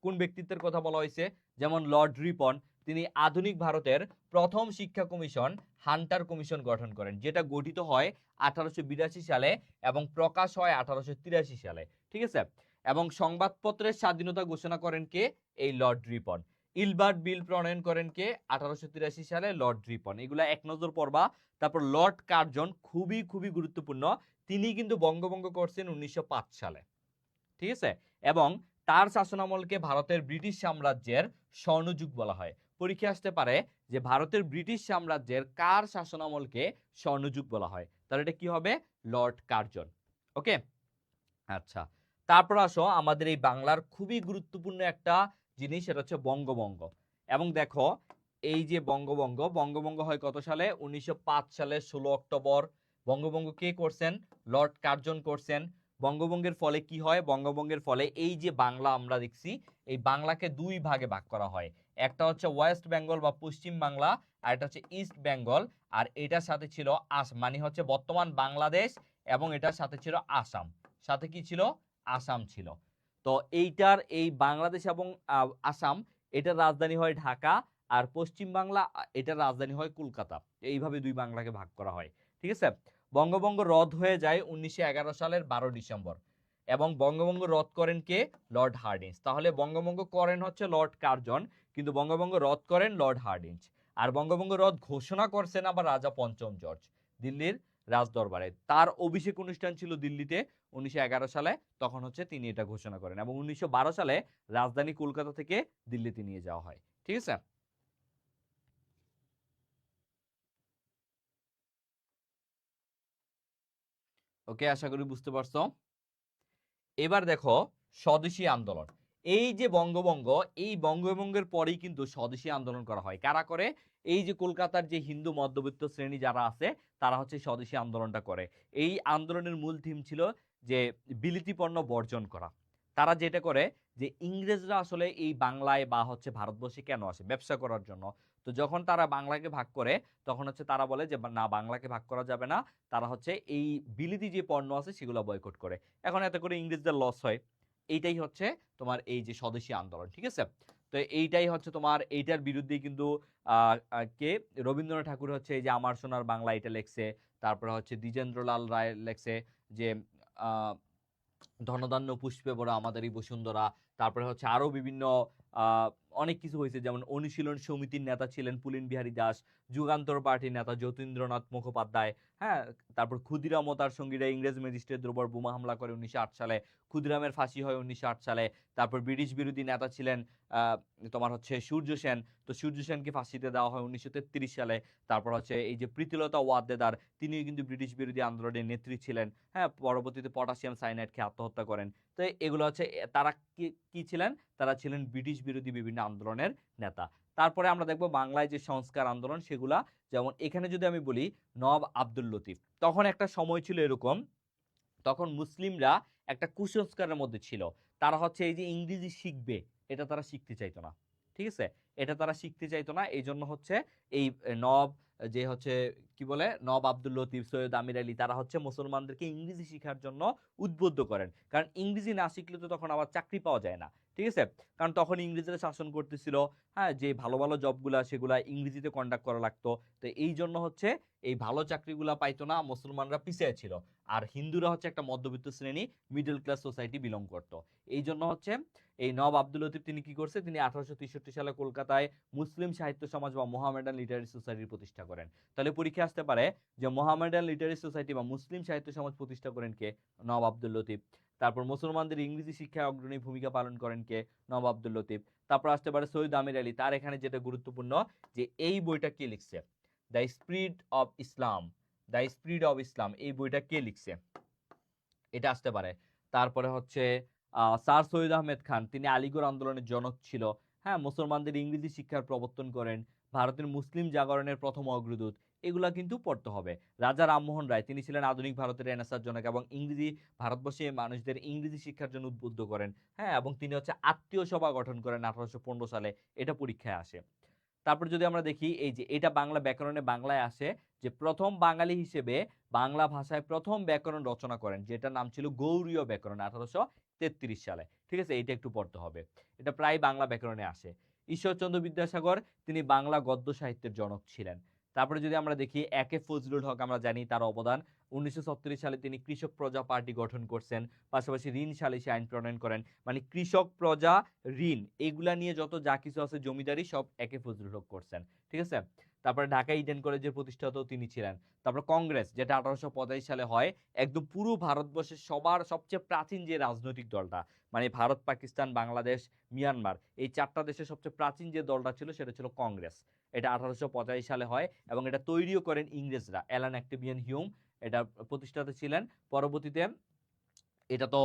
কোন ব্যক্তিত্বের কথা বলা হয়েছে, যেমন লর্ড রিপন, তিনি আধুনিক ভারতের প্রথম শিক্ষা কমিশন হান্টার কমিশন গঠন করেন, যেটা গঠিত হয় 1882 সালে এবং প্রকাশ হয় 1883 সালে, ঠিক আছে। এবং সংবাদপত্রের স্বাধীনতা ঘোষণা করেন কে, এই লর্ড রিপন। ইলবার্ট বিল প্রণয়ন করেন কে, 1883 সালে লর্ড রিপন। এগুলা এক নজর পড়বা। তারপর লর্ড কার্জন, খুবই খুবই গুরুত্বপূর্ণ, তিনি কিন্তু বঙ্গভঙ্গ করছেন 1905 সালে, ঠিক আছে। এবং তার শাসনামলকে ভারতের ব্রিটিশ সাম্রাজ্যের স্বর্ণযুগ বলা হয়। পরীক্ষা আসতে পারে যে ভারতের ব্রিটিশ সাম্রাজ্যের কার শাসনামলকে স্বর্ণযুগ বলা হয়, তাহলে এটা কি হবে, লর্ড কার্জন। ওকে, আচ্ছা। তারপর আসো আমাদের এই বাংলার খুবই গুরুত্বপূর্ণ একটা জিনিস, সেটা হচ্ছে বঙ্গভঙ্গ। এবং দেখো, এই যে বঙ্গভঙ্গ হয় কত সালে, 1905 সালে 16 অক্টোবর। বঙ্গভঙ্গ কে করছেন, লর্ড কার্জন করছেন। বঙ্গভঙ্গের ফলে কি হয়, বঙ্গভঙ্গের ফলে এই যে বাংলা আমরা দেখছি, এই বাংলাকে দুই ভাগে ভাগ করা হয়। একটা হচ্ছে ওয়েস্ট বেঙ্গল বা পশ্চিম বাংলা, আর এটা হচ্ছে ইস্ট বেঙ্গল। আর এটার সাথে ছিল মানে হচ্ছে বর্তমান বাংলাদেশ, এবং এটার সাথে ছিল আসাম, সাথে কি ছিল, আসাম ছিল। তো এই বাংলাদেশ এবং আসাম, এটার রাজধানী হয় ঢাকা, আর পশ্চিম বাংলা এটার রাজধানী হয় কলকাতা। এইভাবে দুই বাংলাকে ভাগ করা হয়, ঠিক আছে। বঙ্গভঙ্গ রদ হয়ে যায় 1911 সালের 12 ডিসেম্বর, এবং বঙ্গভঙ্গ রদ করেন কে, লর্ড হার্ডিঞ্জ। তাহলে বঙ্গভঙ্গ করেন হচ্ছে লর্ড কার্জন, কিন্তু বঙ্গভঙ্গ রদ করেন লর্ড হার্ডিঞ্জ। আর বঙ্গভঙ্গ রদ ঘোষণা করছেন আবার রাজা পঞ্চম জর্জ, দিল্লির রাজদরবারে। তার অভিষেক অনুষ্ঠান ছিল দিল্লিতে 1911 সালে, তখন হচ্ছে তিনি এটা ঘোষণা করেন, এবং 1912 সালে রাজধানী কলকাতা থেকে দিল্লিতে নিয়ে যাওয়া হয়, ঠিক আছে। ওকে, আশা করি বুঝতে পারছো। এবার দেখো স্বদেশী আন্দোলন। এই যে বঙ্গভঙ্গ, এই বঙ্গভঙ্গের পরেই কিন্তু স্বদেশী আন্দোলন করা হয়। কারা করে, এই যে কলকাতার যে হিন্দু মধ্যবিত্ত শ্রেণী যারা আছে, তারা হচ্ছে স্বদেশী আন্দোলনটা করে। এই আন্দোলনের মূল থিম ছিল যে বিলিতি পণ্য বর্জন করা। তারা যেটা করে যে ইংরেজরা আসলে এই বাংলায় বা হচ্ছে ভারতবর্ষে কেন আসে, ব্যবসা করার জন্য। তো যখন তারা বাংলাকে ভাগ করে তখন হচ্ছে তারা বলে যে না, বাংলাকে ভাগ করা যাবে না, তারা হচ্ছে এই বিলিতি যে পণ্য আছে সেগুলো বয়কট করে। এখন এত করে ইংরেজদের লস হয়। এইটাই হচ্ছে তোমার এই যে স্বদেশী আন্দোলন, ঠিক আছে। তো এইটাই হচ্ছে তোমার, এইটার বিরুদ্ধেই কিন্তু কে রবীন্দ্রনাথ ঠাকুর হচ্ছে এই যে আমার সোনার বাংলা এটা লেখছে। তারপরে হচ্ছে দ্বিজেন্দ্রলাল রায় লেখছে যে আহ ধনধান্য পুষ্পে ভরা আমাদেরই বসুন্ধরা। তারপরে হচ্ছে আরো বিভিন্ন আহ অনেক কিছু হয়েছে, যেমন অনুশীলন সমিতির নেতা ছিলেন পুলিন বিহারী দাস, যুগান্তর পার্টির নেতা যতীন্দ্রনাথ মুখোপাধ্যায়। হ্যাঁ, তারপর ক্ষুদিরাম ও তার সঙ্গীরা ইংরেজ ম্যাজিস্ট্রেটদের উপর বোমা হামলা করে 1908 সালে। ক্ষুদিরামের ফাঁসি হয় 1908 সালে। তারপর ব্রিটিশ বিরোধী নেতা ছিলেন আহ তোমার হচ্ছে সূর্য সেন। তো সূর্য সেনকে ফাঁসিতে দেওয়া হয় 1933 সালে। তারপর হচ্ছে এই যে প্রীতিলতা ওয়াদ্দেদার, তিনিও কিন্তু ব্রিটিশ বিরোধী আন্দোলনের নেত্রী ছিলেন। হ্যাঁ, পরবর্তীতে পটাশিয়াম সাইনাইড খেয়ে আত্মহত্যা করেন। তো এগুলো হচ্ছে তারা কি কি ছিলেন, তারা ছিলেন ব্রিটিশ বিরোধী বিভিন্ন আন্দোলনের নেতা। তারপরে আমরা দেখবো বাংলায় যে সংস্কার আন্দোলন সেগুলা, যেমন এখানে যদি আমি বলি নওয়াব আব্দুল লতিফ, তখন একটা সময় ছিল এরকম, তখন মুসলিমরা একটা কুসংস্কারের মধ্যে ছিল। তারা হচ্ছে এই যে ইংরেজি শিখবে, এটা তারা শিখতে চাইতো না, ঠিক আছে। এটা তারা শিখতে চাইতো না, এই জন্য হচ্ছে এই নব যে হচ্ছে কি বলে নব আব্দুল লতিফ, সৈয়দ আমির আলী, তারা হচ্ছে মুসলমানদেরকে ইংরেজি শেখার জন্য উদ্বুদ্ধ করেন। কারণ ইংরেজি না শিখলে তো তখন আবার চাকরি পাওয়া যায় না, ঠিক আছে। কারণ তখন ইংরেজরা শাসন করতেছিল। হ্যাঁ, যে ভালো ভালো জবগুলা সেগুলা ইংরেজিতে কন্ডাক্ট করা লাগতো। তো এই জন্য হচ্ছে এই ভালো চাকরিগুলা পাইতো না, মুসলমানরা পিছিয়ে ছিল। আর হিন্দুরা হচ্ছে একটা মধ্যবিত্ত শ্রেণী, মিডল ক্লাস সোসাইটি বিলং করত। এই জন্য হচ্ছে এই নব আব্দুল লতিফ তিনি কি করছে, তিনি 1863 সালে কলকাতায় মুসলিম সাহিত্য সমাজ বা মোহামেডান লিটারি সোসাইটির প্রতিষ্ঠা করেন। তাহলে পরীক্ষা আসতে পারে যে মোহামেডান লিটারি সোসাইটি বা মুসলিম সাহিত্য সমাজ প্রতিষ্ঠা করেন কে? নব আব্দুল লতিফ। তারপর মুসলমানদের ইংরেজি শিক্ষায় অগ্রণী ভূমিকা পালন করেন কে? নব আব্দুল লতিফ। তারপর আসতে পারে সৈয়দ আমির আলী, তার এখানে যেটা গুরুত্বপূর্ণ যে এই বইটা কে লিখছে, the spirit of Islam. The spirit of Islam এই বইটা কে লিখছে, এটা আসতে পারে। তারপরে হচ্ছে স্যার সৈয়দ আহমেদ খান, তিনি আলিগড় আন্দোলনের জনক ছিল। হ্যাঁ, মুসলমানদের ইংরেজি শিক্ষার প্রবর্তন করেন, ভারতের মুসলিম জাগরণের প্রথম অগ্রদূত। এগুলা কিন্তু পড়তে হবে। রাজা রামমোহন রায়, তিনি ছিলেন আধুনিক ভারতের রেনেসাঁর জনক এবং ইংরেজি ভারতবর্ষে মানুষদের ইংরেজি শিক্ষার জন্য উদ্বুদ্ধ করেন। হ্যাঁ, এবং তিনি হচ্ছে আত্মীয় সভা গঠন করেন 1815 সালে, এটা পরীক্ষায় আসে। তারপর যদি আমরা দেখি এই যে এটা বাংলা ব্যাকরণে বাংলায় আসে, যে প্রথম বাঙালি হিসেবে বাংলা ভাষায় প্রথম ব্যাকরণ রচনা করেন, যেটার নাম ছিল গৌড়ীয় ব্যাকরণ 1833 সালে, ঠিক আছে। এটা একটু পড়তে হবে, এটা প্রায় বাংলা ব্যাকরণে আসে। ঈশ্বরচন্দ্র বিদ্যাসাগর, তিনি বাংলা গদ্য সাহিত্যের জনক ছিলেন। তারপরে যদি আমরা দেখি একে ফজলুল হক, আমরা জানি তার অবদান। 1936 সালে তিনি কৃষক প্রজা পার্টি গঠন করছেন, পাশাপাশি ঋণ সালিসি আইন প্রণয়ন করেন। মানে কৃষক প্রজা ঋণ এগুলা নিয়ে যত যা কিছু আছে জমিদারি সব একে ফজলুল হক করছেন, ঠিক আছে। তারপরে ঢাকা ইডেন কলেজের প্রতিষ্ঠাতাও তিনি ছিলেন। তারপর কংগ্রেস, যেটা 1885 সালে হয়, একদম পুরো ভারতবর্ষের সবার সবচেয়ে প্রাচীন যে রাজনৈতিক দলটা, মানে ভারত, পাকিস্তান, বাংলাদেশ, মিয়ানমার, এই চারটা দেশের সবচেয়ে প্রাচীন যে দলটা ছিল সেটা ছিল কংগ্রেস। এটা 1885 সালে হয় এবং এটা তৈরিও করেন ইংরেজরা, অ্যালান অ্যাক্টিভিয়ান হিউম এটা প্রতিষ্ঠাতা ছিলেন। পরবর্তীতে এটা তো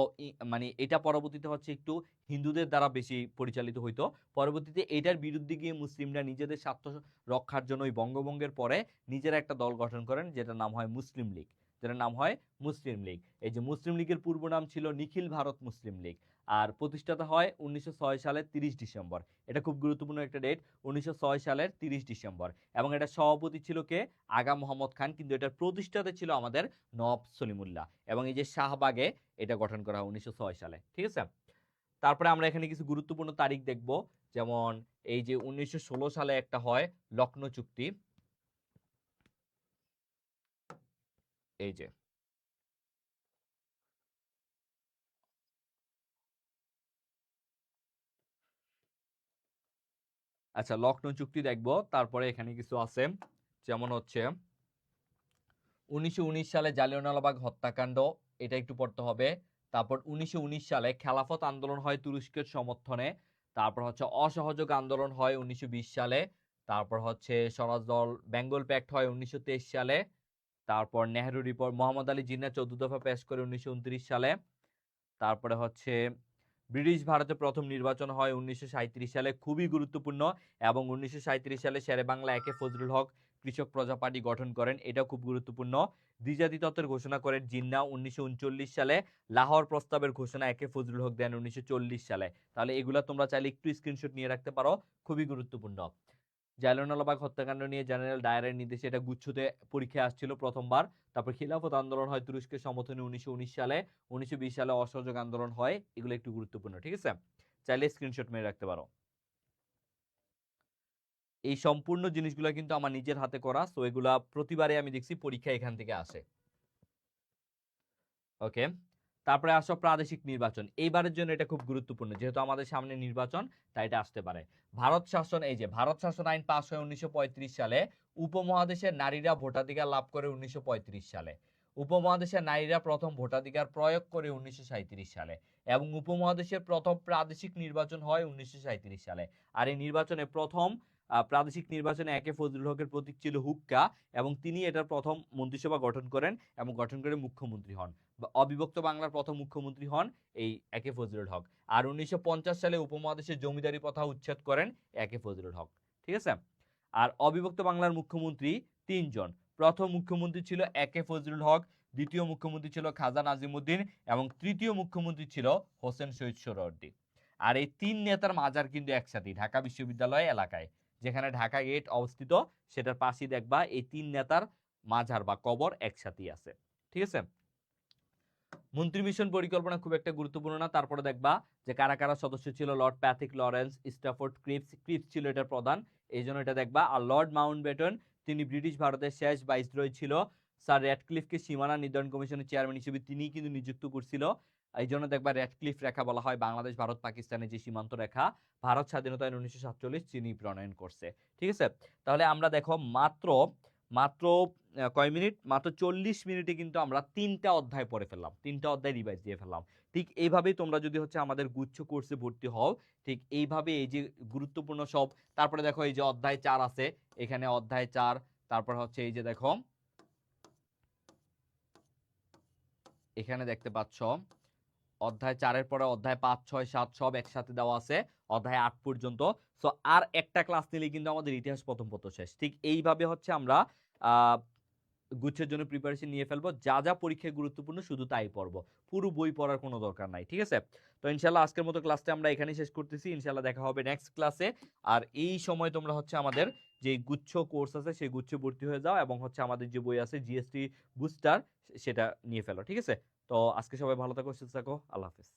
মানে এটা পরবর্তীতে হচ্ছে একটু হিন্দুদের দ্বারা বেশি পরিচালিত হইতো। পরবর্তীতে এটার বিরুদ্ধে গিয়ে মুসলিমরা নিজেদের স্বার্থ রক্ষার জন্য ওই বঙ্গভঙ্গের পরে নিজেরা একটা দল গঠন করেন, যেটার নাম হয় মুসলিম লীগ। যেটার নাম হয় মুসলিম লীগ। এই যে মুসলিম লীগের পূর্ব নাম ছিল নিখিল ভারত মুসলিম লীগ। আর প্রতিষ্ঠাতা হয় 1906 সালের 30 ডিসেম্বর। এটা খুব গুরুত্বপূর্ণ একটা ডেট, 1906 সালের 30 ডিসেম্বর। এবং এটা সভাপতি ছিল কে? আগা মোহাম্মদ খান। কিন্তু এটার প্রতিষ্ঠাতা ছিল আমাদের নওয়াব সলিমুল্লাহ। এবং এই যে শাহবাগে এটা গঠন করা হয় 1906 সালে, ঠিক আছে। তারপরে আমরা এখানে কিছু গুরুত্বপূর্ণ তারিখ দেখব, যেমন এই যে 1916 সালে একটা হয় লখনৌ চুক্তি। এই যে আচ্ছা, লখনৌ চুক্তি দেখব। তারপরে এখানে কিছু আছে, যেমন হচ্ছে 1919 সালে জালিয়ানওয়ালাবাগ হত্যাকাণ্ড, এটা একটু পড়তে হবে। তারপর 1919 সালে খেলাফত আন্দোলন হয় তুরস্কের সমর্থনে। তারপর হচ্ছে অসহযোগ আন্দোলন হয় 1920 সালে। তারপর হচ্ছে স্বরাজ দল বেঙ্গল প্যাক্ট হয় 1923 সালে। তারপর নেহেরু রিপোর্ট, মোহাম্মদ আলী জিন্নাহ 14 দফা পেশ করে 1929 সালে। তারপরে হচ্ছে ব্রিটিশ ভারতে প্রথম নির্বাচন হয় 1937 সালে, খুবই গুরুত্বপূর্ণ। এবং 1937 সালে শেরে বাংলা একে ফজলুল হক কৃষক প্রজা পার্টি গঠন করেন, এটা খুব গুরুত্বপূর্ণ। দ্বিজাতি তত্ত্বের ঘোষণা করেন জিন্নাহ 1939 সালে। লাহোর প্রস্তাবের ঘোষণা একে ফজলুল হক দেন 1940 সালে। তাহলে এগুলা তোমরা চাইলে একটু স্ক্রিনশট নিয়ে রাখতে পারো, খুবই গুরুত্বপূর্ণ। জালিয়ানওয়ালাবাগ হত্যাকাণ্ড নিয়ে জেনারেল ডায়ারের নির্দেশে এটা গুচ্ছতে পরীক্ষায় আসছিল প্রথমবার। তারপর খিলাফত আন্দোলন হয় তুরস্কের সমর্থনে 1919 সালে। 1920 সালে অসহযোগ আন্দোলন হয়। এগুলো একটু গুরুত্বপূর্ণ, ঠিক আছে? চাইলে স্ক্রিনশট মেরে রাখতে পারো। এই সম্পূর্ণ জিনিসগুলো কিন্তু আমার নিজের হাতে করা, সো এগুলা প্রতিবারে আমি দেখছি পরীক্ষা এখান থেকে আসে। ওকে, তারপরে আসো প্রাদেশিক নির্বাচন। এইবারের জন্য এটা খুব গুরুত্বপূর্ণ, যেহেতু আমাদের সামনে নির্বাচন, তাই এটা আসতে পারে। ভারত শাসন, এই যে ভারত শাসন আইন পাস হয় 1935 সালে। উপমহাদেশের নারীরা ভোটাধিকার লাভ করে 1935 সালে। উপমহাদেশের নারীরা প্রথম ভোটাধিকার প্রয়োগ করে 1937 সালে। এবং উপমহাদেশের প্রথম প্রাদেশিক নির্বাচন হয় 1937 সালে। আর এই নির্বাচনে প্রথম প্রাদেশিক নির্বাচনে একে ফজলুল হকের প্রতীক ছিল হুক্কা, এবং তিনি এটার প্রথম মন্ত্রিসভা গঠন করেন এবং গঠন করে মুখ্যমন্ত্রী হন। অবিভক্ত বাংলার প্রথম মুখ্যমন্ত্রী হন এই একে ফজলুল হক। আর 1950 সালে উপমহাদেশে জমিদারি প্রথা উচ্ছেদ করেন একে ফজলুল হক, ঠিক আছে? আর অবিভক্ত বাংলার মুখ্যমন্ত্রী তিনজন। প্রথম মুখ্যমন্ত্রী ছিল একে ফজলুল হক, দ্বিতীয় মুখ্যমন্ত্রী ছিল খাজা নাজিমুদ্দিন, এবং তৃতীয় মুখ্যমন্ত্রী ছিল হোসেন শহীদ সোহরাওয়ার্দী। আর এই তিন নেতার মাজার কিন্তু একসাথে ঢাকা বিশ্ববিদ্যালয় এলাকায়, যেখানে ঢাকা গেট অবস্থিত, সেটার পাশেই দেখবা এই তিন নেতার মাজার বা কবর একসাথেই আছে, ঠিক আছে? মন্ত্রী মিশন পরিকল্পনা খুব একটা গুরুত্বপূর্ণ না। তারপরে দেখবা যে কারা কারা সদস্য ছিল। Lord Pethick Lawrence, Stafford Cripps, Cripps ছিল এটার প্রধান, এই জন্য এটা দেখবা। আর লর্ড মাউন্টব্যাটেন, তিনি ব্রিটিশ ভারতের শেষ ভাইসরয় ছিল। স্যার র্যাডক্লিফকে সীমানা নির্ধারণ কমিশনের চেয়ারম্যান হিসেবে তিনিই কিন্তু নিযুক্ত করছিল। এই জন্য দেখবা র্যাডক্লিফ রেখা বলা হয় বাংলাদেশ ভারত পাকিস্তানের যে সীমান্ত রেখা, ভারত স্বাধীনতা 1947 তিনি প্রণয়ন করছে, ঠিক আছে? তাহলে আমরা দেখো মাত্র মাত্র কয় মিনিট, মাত্র 40 মিনিটে কিন্তু আমরা 3টা অধ্যায় পড়ে ফেললাম, 3টা অধ্যায় রিভাইজ দিয়ে ফেললাম। ঠিক এইভাবেই তোমরা যদি হচ্ছে আমাদের গুচ্ছ কোর্সে ভর্তি হও, ঠিক এইভাবে এই যে গুরুত্বপূর্ণ সব, তারপরে দেখো এই যে অধ্যায় 4 আছে, এখানে অধ্যায় 4, তারপর হচ্ছে এই যে দেখো এখানে দেখতে পাচ্ছ অধ্যায় 4-এর পরে অধ্যায় 5, 6, 7 সব একসাথে দেওয়া আছে, অধ্যায় 8 পর্যন্ত। সো আর একটা ক্লাস নিলেই কিন্তু আমাদের ইতিহাস প্রথম পত্র শেষ। ঠিক এইভাবে হচ্ছে আমরা আহ গুচ্ছের জন্য প্রিপারেশন নিয়ে ফেলবো। যা যা পরীক্ষায় গুরুত্বপূর্ণ শুধু তাই পড়বো, পুরো বই পড়ার কোনো দরকার নাই, ঠিক আছে? তো ইনশাল্লাহ আজকের মতো ক্লাসটা আমরা এখানেই শেষ করতেছি। ইনশাল্লাহ দেখা হবে নেক্সট ক্লাসে। আর এই সময় তোমরা হচ্ছে আমাদের যে গুচ্ছ কোর্স আছে সেই গুচ্ছে ভর্তি হয়ে যাও, এবং হচ্ছে আমাদের যে বই আছে জিএসটি বুস্টার, সেটা নিয়ে ফেলো, ঠিক আছে? তো আজকে সবাই ভালো থাকো, সুস্থ থাকো, আল্লাহ হাফেজ।